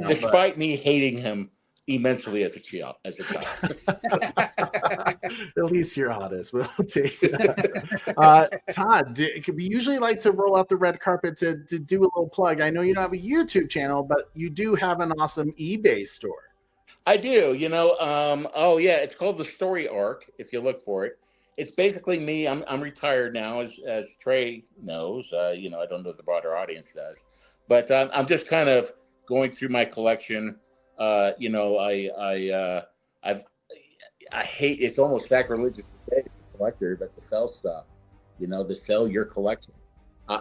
Despite me hating him immensely as a child. At least you're honest. We'll take that. Todd, we usually like to roll out the red carpet to do a little plug. I know you don't have a YouTube channel, but you do have an awesome eBay store. I do. It's called The Story Arc, if you look for it. It's basically me. I'm retired now, as Trey knows. I don't know if the broader audience does. But I'm just kind of going through my collection. I hate, it's almost sacrilegious to say it's a collector, but to sell stuff, to sell your collection.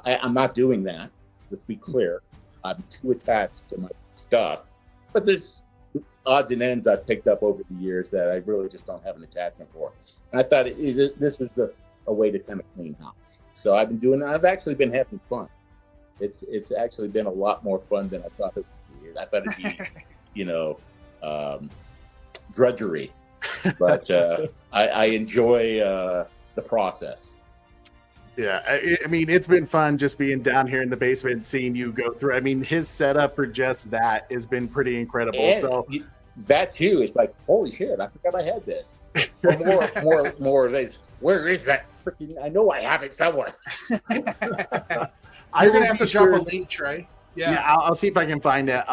I'm not doing that. Let's be clear. I'm too attached to my stuff. But there's odds and ends I've picked up over the years that I really just don't have an attachment for. And I thought this was a way to kind of clean house. So I've been doing that. I've actually been having fun. It's actually been a lot more fun than I thought it would be. I thought it'd be, drudgery. But I enjoy the process. Yeah, I mean, it's been fun just being down here in the basement and seeing you go through. I mean, his setup for just that has been pretty incredible. And that too, it's like, holy shit, I forgot I had this. Or more of this. Where is that freaking? I know I have it somewhere. You're gonna have to drop a link, Trey. Yeah, I'll see if I can find it.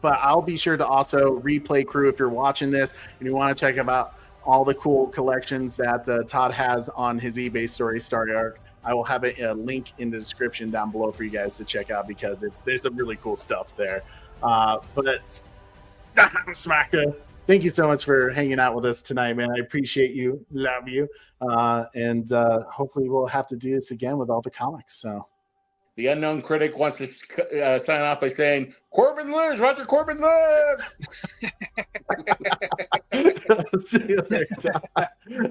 But I'll be sure to also replay crew if you're watching this and you want to check about all the cool collections that Todd has on his eBay story, Story Arc. I will have a link in the description down below for you guys to check out because there's some really cool stuff there. But it's Smacker. Thank you so much for hanging out with us tonight, man. I appreciate you, love you, and hopefully we'll have to do this again with all the comics. So. The unknown critic wants to sign off by saying, Corbin lives, Roger Corbin lives. See you next time.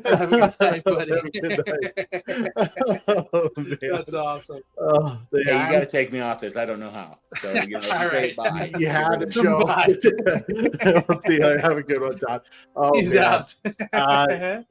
Have a good night, buddy. Have a good night. Oh, that's awesome. Oh, you got to take me off this. I don't know how. So, all right. Bye. You had to show. We'll see. Have a good one, Todd. Oh, he's man. out.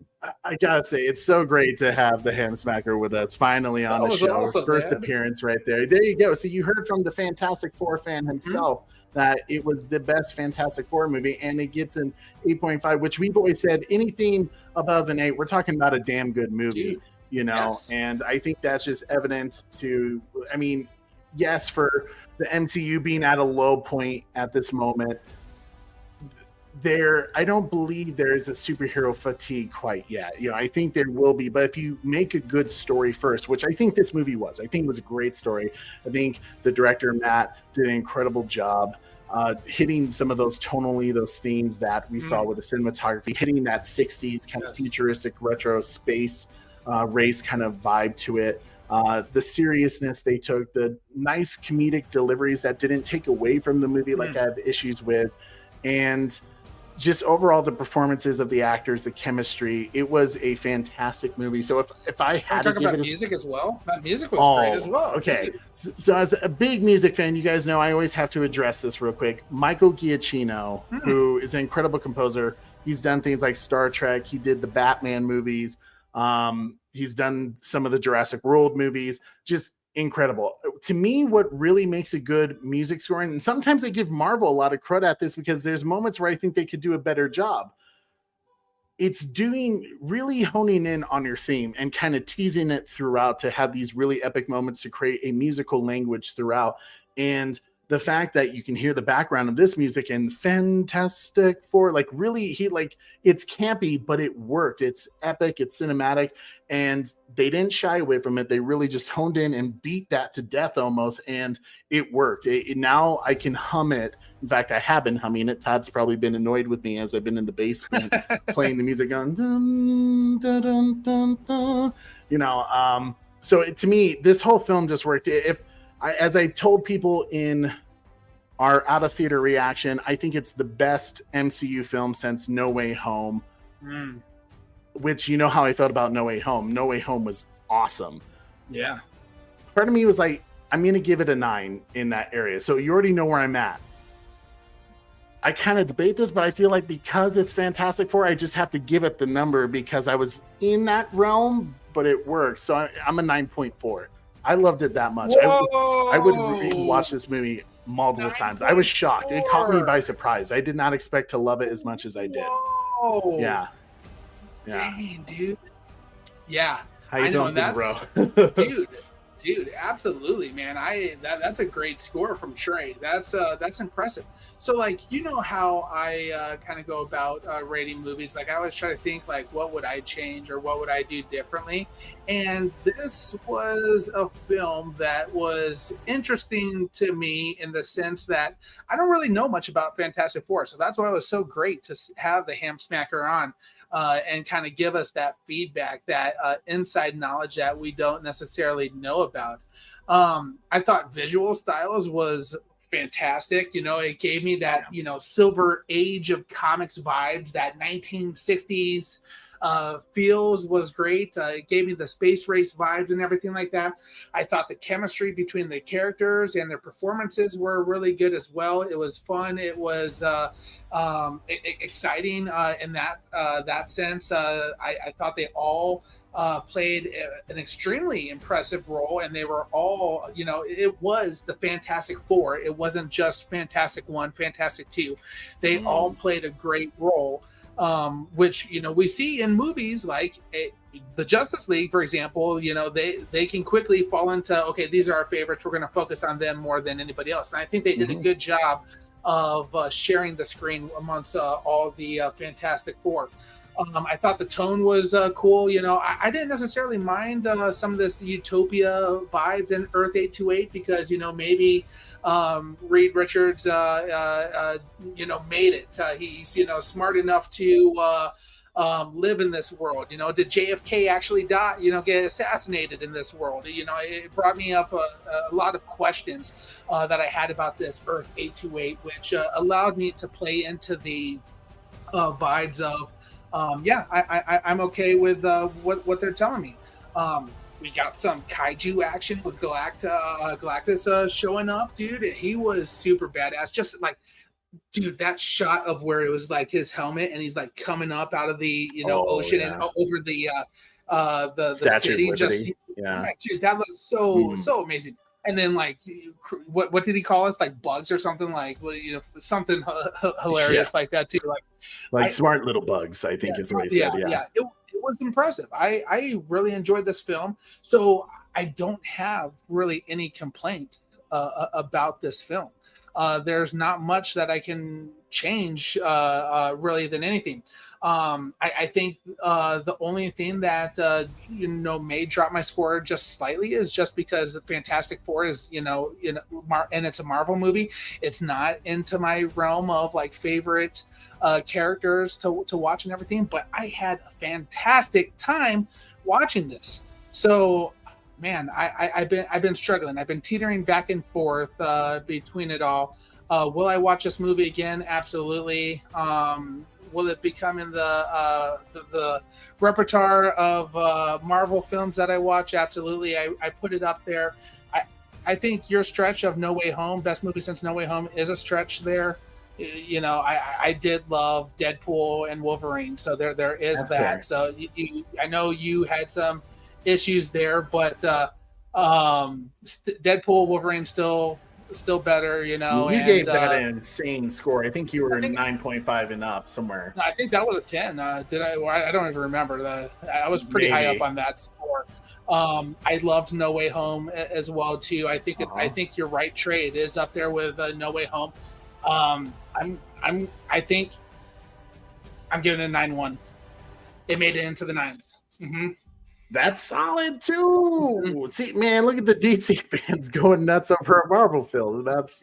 I gotta say, it's so great to have the Ham Smacker with us finally on the show. Awesome, First man. appearance right there. There you go. So you heard from the Fantastic Four fan himself that it was the best Fantastic Four movie, and it gets an 8.5, which we've always said anything above an 8, we're talking about a damn good movie, Yes. And I think that's just evident to, I mean, yes, for the MCU being at a low point at this moment, I don't believe there is a superhero fatigue quite yet. I think there will be, but if you make a good story first, which I think this movie was, I think it was a great story. I think the director, Matt, did an incredible job hitting some of those tonally, those themes that we saw with the cinematography, hitting that 60s kind of futuristic retro space race kind of vibe to it. The seriousness they took, the nice comedic deliveries that didn't take away from the movie like I have issues with, and just overall the performances of the actors, the chemistry. It was a fantastic movie. So if I had to give about it music as well, that music was great as well. Okay, so as a big music fan, you guys know I always have to address this real quick. Michael Giacchino, who is an incredible composer, he's done things like Star Trek. He did the Batman movies. He's done some of the Jurassic World movies. Just incredible. To me, what really makes a good music score, and sometimes I give Marvel a lot of credit at this because there's moments where I think they could do a better job. It's really honing in on your theme and kind of teasing it throughout to have these really epic moments to create a musical language throughout. And the fact that you can hear the background of this music and Fantastic Four, it's campy, but it worked. It's epic, it's cinematic, and they didn't shy away from it. They really just honed in and beat that to death almost, and it worked. Now I can hum it. In fact, I have been humming it. Todd's probably been annoyed with me as I've been in the basement playing the music going, dun, dun, dun, dun, dun. So to me, this whole film just worked. As I told people in our out of theater reaction, I think it's the best MCU film since No Way Home, which you know how I felt about No Way Home. No Way Home was awesome. Yeah. Part of me was like, I'm going to give it a 9 in that area. So you already know where I'm at. I kind of debate this, but I feel like because it's Fantastic Four, I just have to give it the number because I was in that realm, but it works. So I'm a 9.4. I loved it that much. I would watch this movie multiple times. I was shocked. It caught me by surprise. I did not expect to love it as much as I did. Whoa. Yeah. Dang, dude. Yeah. How you feeling, bro? Dude, absolutely, man. That's a great score from Trey. That's impressive. So, you know how I kind of go about rating movies. I always try to think what would I change or what would I do differently. And this was a film that was interesting to me in the sense that I don't really know much about Fantastic Four. So that's why it was so great to have the Ham Smacker on. and kind of give us that feedback, that inside knowledge that we don't necessarily know about. I thought visual styles was fantastic. It gave me that, silver age of comics vibes, that 1960s feels was great. It gave me the space race vibes and everything like that. I thought the chemistry between the characters and their performances were really good as well. It was fun. It was exciting in that sense. I thought they all played an extremely impressive role, and they were all, it was the Fantastic Four. It wasn't just Fantastic One, Fantastic Two. They all played a great role, which, we see in movies like the Justice League, for example. They can quickly fall into, okay, these are our favorites, we're going to focus on them more than anybody else. And I think they did a good job of sharing the screen amongst all the Fantastic Four. I thought the tone was cool. I didn't necessarily mind some of this utopia vibes in Earth 828 because, maybe Reed Richards, made it. He's, smart enough to live in this world. Did JFK actually die, get assassinated in this world? It brought me up a lot of questions that I had about this Earth 828, which allowed me to play into the vibes of, I'm okay with what they're telling me. We got some kaiju action with Galactus showing up, dude. He was super badass. Just like, dude, that shot of where it was like his helmet and he's like coming up out of the ocean and over the city. Just dude, that looks so amazing. And then, like, what did he call us? Like bugs or something? Like, something hilarious like that too. Like smart little bugs, I think is what he said. It was impressive. I really enjoyed this film, so I don't have really any complaints about this film. There's not much that I can change really than anything. I think the only thing that may drop my score just slightly is just because the Fantastic Four is and it's a Marvel movie. It's not into my realm of like favorite characters to watch and everything. But I had a fantastic time watching this. So, man, I've been struggling. I've been teetering back and forth between it all. Will I watch this movie again? Absolutely. Will it become in the repertoire of Marvel films that I watch? Absolutely. I put it up there. I think your stretch of No Way Home, best movie since No Way Home, is a stretch there. I did love Deadpool and Wolverine, so there is that's that. Fair. So I know you had some issues there, but Deadpool, Wolverine still better, You gave that an insane score. I think you were 9.5 and up somewhere. I think that was a 10. Did I? I don't even remember that. I was pretty high up on that score. I loved No Way Home as well too. I think I think you're right, Trey. It is up there with No Way Home. I think I'm giving it a 9.1. It made it into the 9s. Mm-hmm. That's solid too. Mm-hmm. See, man, look at the DC fans going nuts over a Marvel film. That's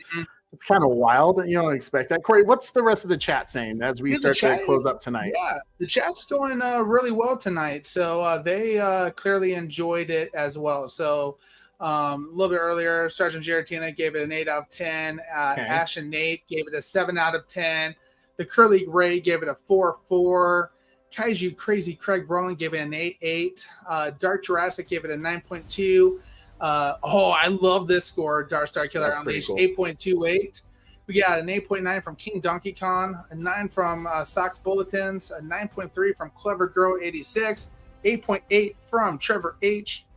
kind of wild. You don't expect that. Corey, what's the rest of the chat saying as we start to close up tonight? Yeah, the chat's going really well tonight. So they clearly enjoyed it as well. So a little bit earlier, Sergeant Giratina gave it an 8 out of 10. Ash and Nate gave it a 7 out of 10. The Curly Ray gave it a 4.4. Kaiju Crazy Craig Rowland gave it an 8.8. Dark Jurassic gave it a 9.2. I love this score. Dark Star Killer Unleashed, cool. 8.28. We got an 8.9 from King Donkey Kong, a 9 from Sox Bulletins, a 9.3 from Clever Girl 86, 8.8 from Trevor H,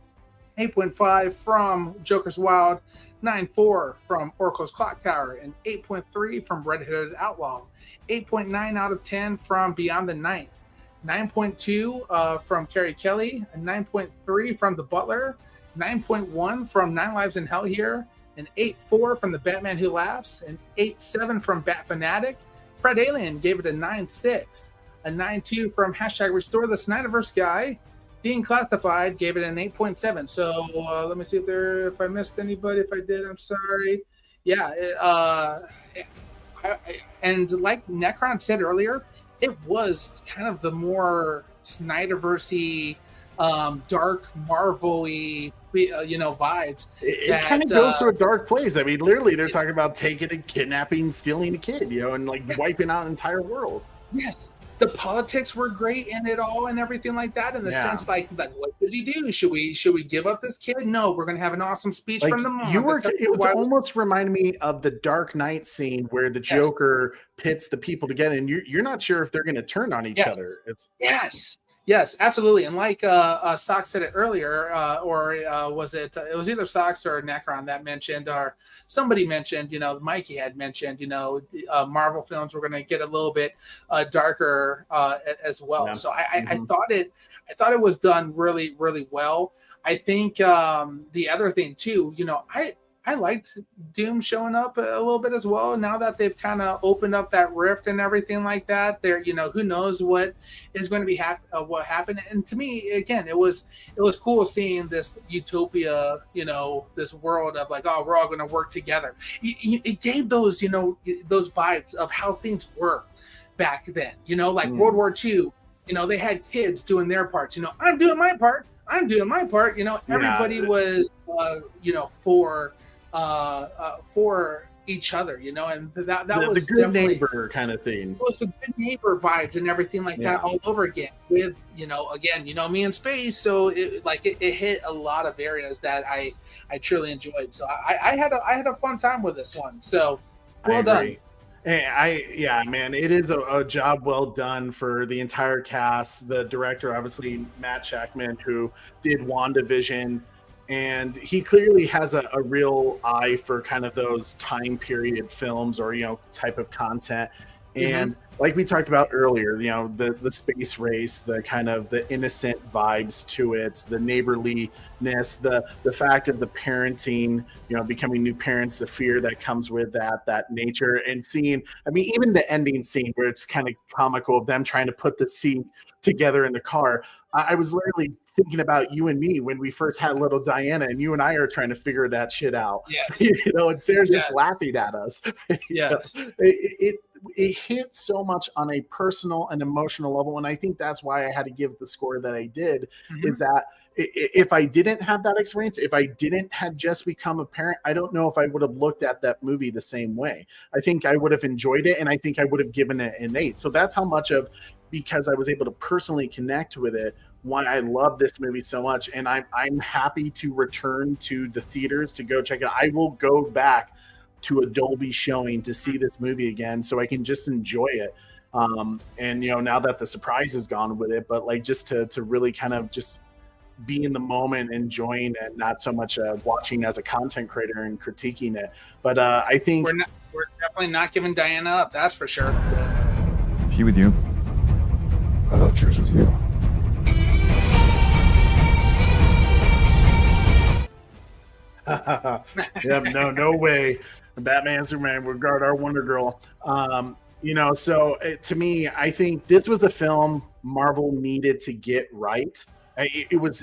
8.5 from Joker's Wild, 9.4 from Oracle's Clock Tower, and 8.3 from Red Hooded Outlaw, 8.9 out of 10 from Beyond the Night, 9.2 from Carrie Kelly, a 9.3 from The Butler, 9.1 from Nine Lives in Hell here, an 8.4 from The Batman Who Laughs, an 8.7 from Bat Fanatic. Fred Alien gave it a 9.6, a 9.2 from hashtag Restore the Snyderverse Guy. Dean Classified gave it an 8.7. So let me see if I missed anybody. If I did, I'm sorry. Yeah. And like Necron said earlier, it was kind of the more Snyderverse-y, dark Marvel-y, vibes. It kind of goes to a dark place. I mean, literally, they're talking about taking and kidnapping, stealing a kid, and like wiping out an entire world. Yes, the politics were great in it all and everything like that. In the sense, like what did he do? Should we give up this kid? No, we're gonna have an awesome speech from the mom. It was almost reminded me of the Dark Knight scene where the Joker pits the people together, and you're not sure if they're going to turn on each other. Yes, absolutely. And like Sox said it earlier, or was it? It was either Sox or Necron that mentioned, or somebody mentioned. Mikey had mentioned. Marvel films were going to get a little bit darker as well. Yeah. So I thought it was done really, really well. I think the other thing too, I liked Doom showing up a little bit as well. Now that they've kind of opened up that rift and everything like that, there, who knows what is going to be what happened. And to me, again, it was cool seeing this utopia, this world of like, oh, we're all going to work together. It gave those, those vibes of how things were back then. Like World War II. They had kids doing their parts. I'm doing my part. I'm doing my part. Everybody was, for each other, and that was the good neighbor kind of thing. It was the good neighbor vibes and everything like that all over again. With me in space, so it hit a lot of areas that I truly enjoyed. So I had a fun time with this one. So well done. Man, it is a job well done for the entire cast. The director, obviously Matt Shakman, who did WandaVision. And he clearly has a real eye for kind of those time period films or, type of content. And like we talked about earlier, the space race, the kind of the innocent vibes to it, the neighborliness, the fact of the parenting, becoming new parents, the fear that comes with that nature, and seeing, even the ending scene where it's kind of comical of them trying to put the scene together in the car. I was literally thinking about you and me when we first had little Diana, and you and I are trying to figure that shit out. Yes. And Sarah's just laughing at us. Yes. It hit so much on a personal and emotional level. And I think that's why I had to give the score that I did, is that if I didn't have that experience, if I didn't had just become a parent, I don't know if I would have looked at that movie the same way. I think I would have enjoyed it, and I think I would have given it an 8. So that's how much of, because I was able to personally connect with it, why I love this movie so much. And I'm happy to return to the theaters to go check it out. I will go back to a Dolby showing to see this movie again, so I can just enjoy it. And now that the surprise is gone with it, but like just to really kind of just be in the moment, enjoying it, not so much watching as a content creator and critiquing it. But I think we're definitely not giving Diana up. That's for sure. She with you? I thought she was with you. No way. Batman, Superman would guard our Wonder Girl. So to me, I think this was a film Marvel needed to get right. It was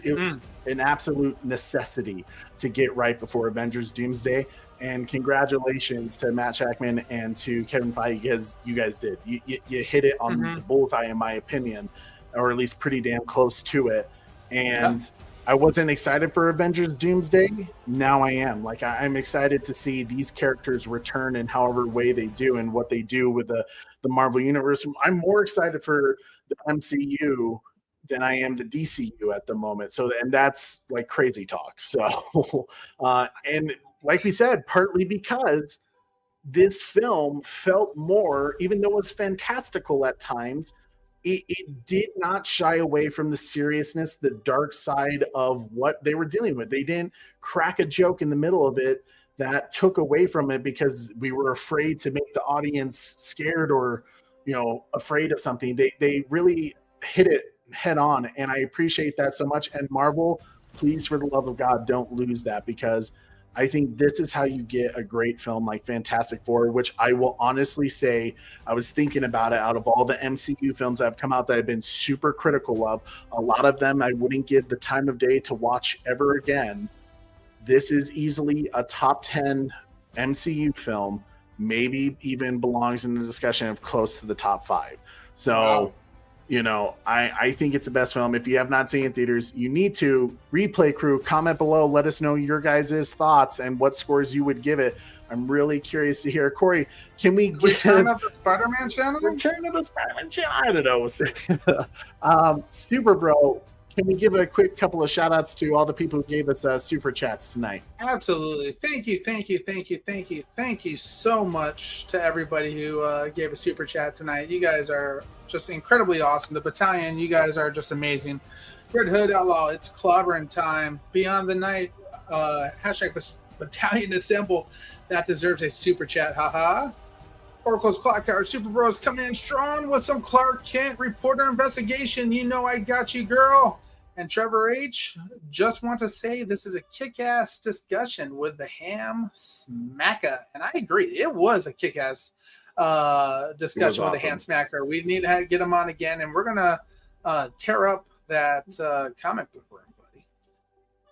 an absolute necessity to get right before Avengers Doomsday. And congratulations to Matt Shakman and to Kevin Feige, because you guys did. You hit it on the bullseye, in my opinion, or at least pretty damn close to it. And I wasn't excited for Avengers Doomsday. Now I am. Like, I'm excited to see these characters return in however way they do and what they do with the Marvel Universe. I'm more excited for the MCU than I am the DCU at the moment. So, and that's like crazy talk. So, and like we said, partly because this film felt more, even though it was fantastical at times, it did not shy away from the seriousness, the dark side of what they were dealing with. They didn't crack a joke in the middle of it that took away from it because we were afraid to make the audience scared or, afraid of something. They really hit it head on, and I appreciate that so much. And Marvel, please, for the love of God, don't lose that, because I think this is how you get a great film like Fantastic Four, which I will honestly say, I was thinking about it, out of all the MCU films that have come out that I've been super critical of, a lot of them I wouldn't give the time of day to watch ever again. This is easily a top 10 MCU film, maybe even belongs in the discussion of close to the top 5. So, Wow. you know, I think it's the best film. If you have not seen it in theaters, you need to. Replay crew, comment below. Let us know your guys' thoughts and what scores you would give it. I'm really curious to hear. Corey, can we Return of the Spider-Man channel? Return of the Spider-Man channel? I don't know. Super Bro, can we give a quick couple of shout outs to all the people who gave us super chats tonight? Absolutely. Thank you so much to everybody who gave a super chat tonight. You guys are just incredibly awesome. The battalion, you guys are just amazing. Red Hood Outlaw, it's clobbering time. Beyond the Night, hashtag battalion assemble. That deserves a super chat. Haha. Oracle's Clock Tower, Super Bros coming in strong with some Clark Kent reporter investigation. You know I got you, girl. And Trevor H, just want to say this is a kick-ass discussion with the ham smacker. And I agree. It was a kick-ass discussion with the ham smacker. We need to get him on again, and we're going to tear up that comic book room, buddy.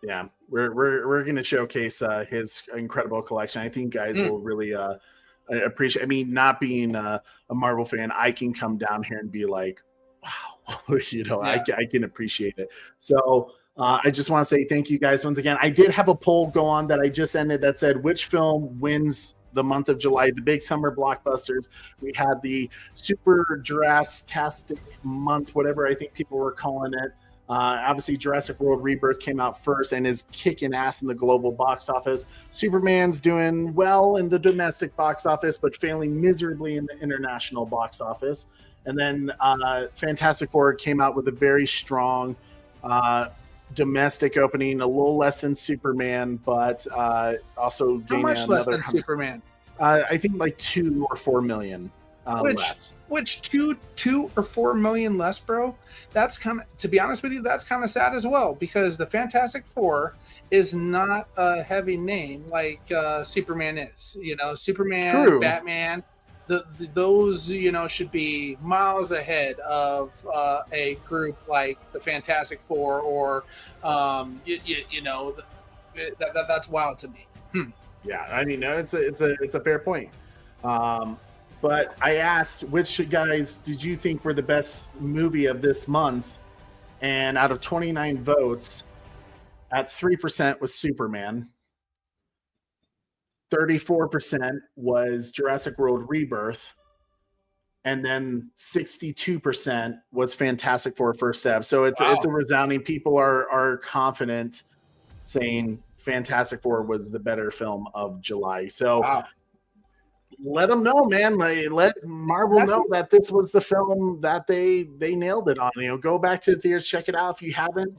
Yeah, we're going to showcase his incredible collection. I think guys will really appreciate. I mean, not being a Marvel fan, I can come down here and be like, wow, you know, I can appreciate it. So I just want to say thank you guys once again. I did have a poll go on that I just ended that said which film wins the month of July, the big summer blockbusters. We had the super Jurassic month, whatever I think people were calling it. Obviously, Jurassic World Rebirth came out first and is kicking ass in the global box office. Superman's doing well in the domestic box office, but failing miserably in the international box office. And then Fantastic Four came out with a very strong domestic opening, a little less than Superman, but also gaining How much less than Superman? I think like 2 or 4 million less. Which 2 or 4 million less, bro? That's kind of, to be honest with you, that's kind of sad as well, because the Fantastic Four is not a heavy name like Superman is. You know, Superman, True. Batman. Those, you know, should be miles ahead of a group like the Fantastic Four, or you know, that's wild to me. Yeah, I mean, it's a fair point. But I asked which guys did you think were the best movie of this month, and out of 29 votes, at 3% was Superman. 34% was Jurassic World Rebirth, and then 62% was Fantastic Four First Step. So it's a resounding. People are confident saying Fantastic Four was the better film of July. So let them know, man. Let Marvel know that this was the film that they nailed it on. You know, go back to the theaters, check it out if you haven't.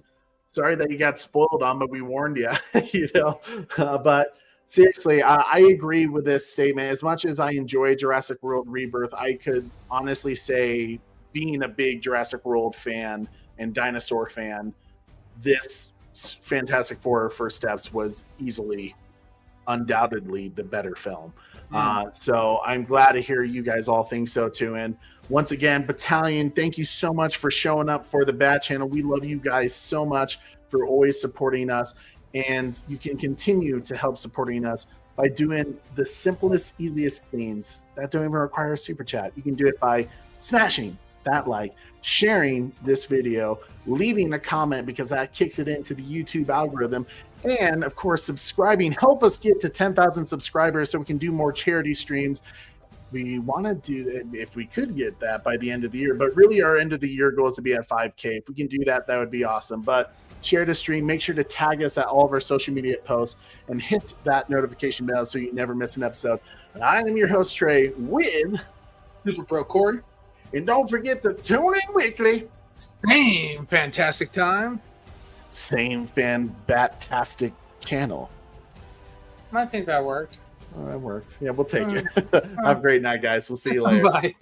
Sorry that you got spoiled on, but we warned you. You know, but. Seriously, I agree with this statement. As much as I enjoy Jurassic World Rebirth, I could honestly say, being a big Jurassic World fan and dinosaur fan, this Fantastic Four First Steps was easily, undoubtedly, the better film. So I'm glad to hear you guys all think so too. And once again, Battalion, thank you so much for showing up for the Bat Channel. We love you guys so much for always supporting us. And you can continue to help supporting us by doing the simplest, easiest things that don't even require a super chat. You can do it by smashing that like, sharing this video, leaving a comment because that kicks it into the YouTube algorithm, and of course, subscribing. Help us get to 10,000 subscribers so we can do more charity streams. We want to do that if we could get that by the end of the year, but really our end of the year goal is to be at 5K. If we can do that, that would be awesome. But share the stream, make sure to tag us at all of our social media posts, and hit that notification bell so you never miss an episode. And I am your host, Trey, with Super Pro Corey. And don't forget to tune in weekly. Same fantastic time. Same fan-bat-tastic channel. I think that worked. Oh, that worked. Yeah, we'll take it. Have a great night, guys. We'll see you later. Bye.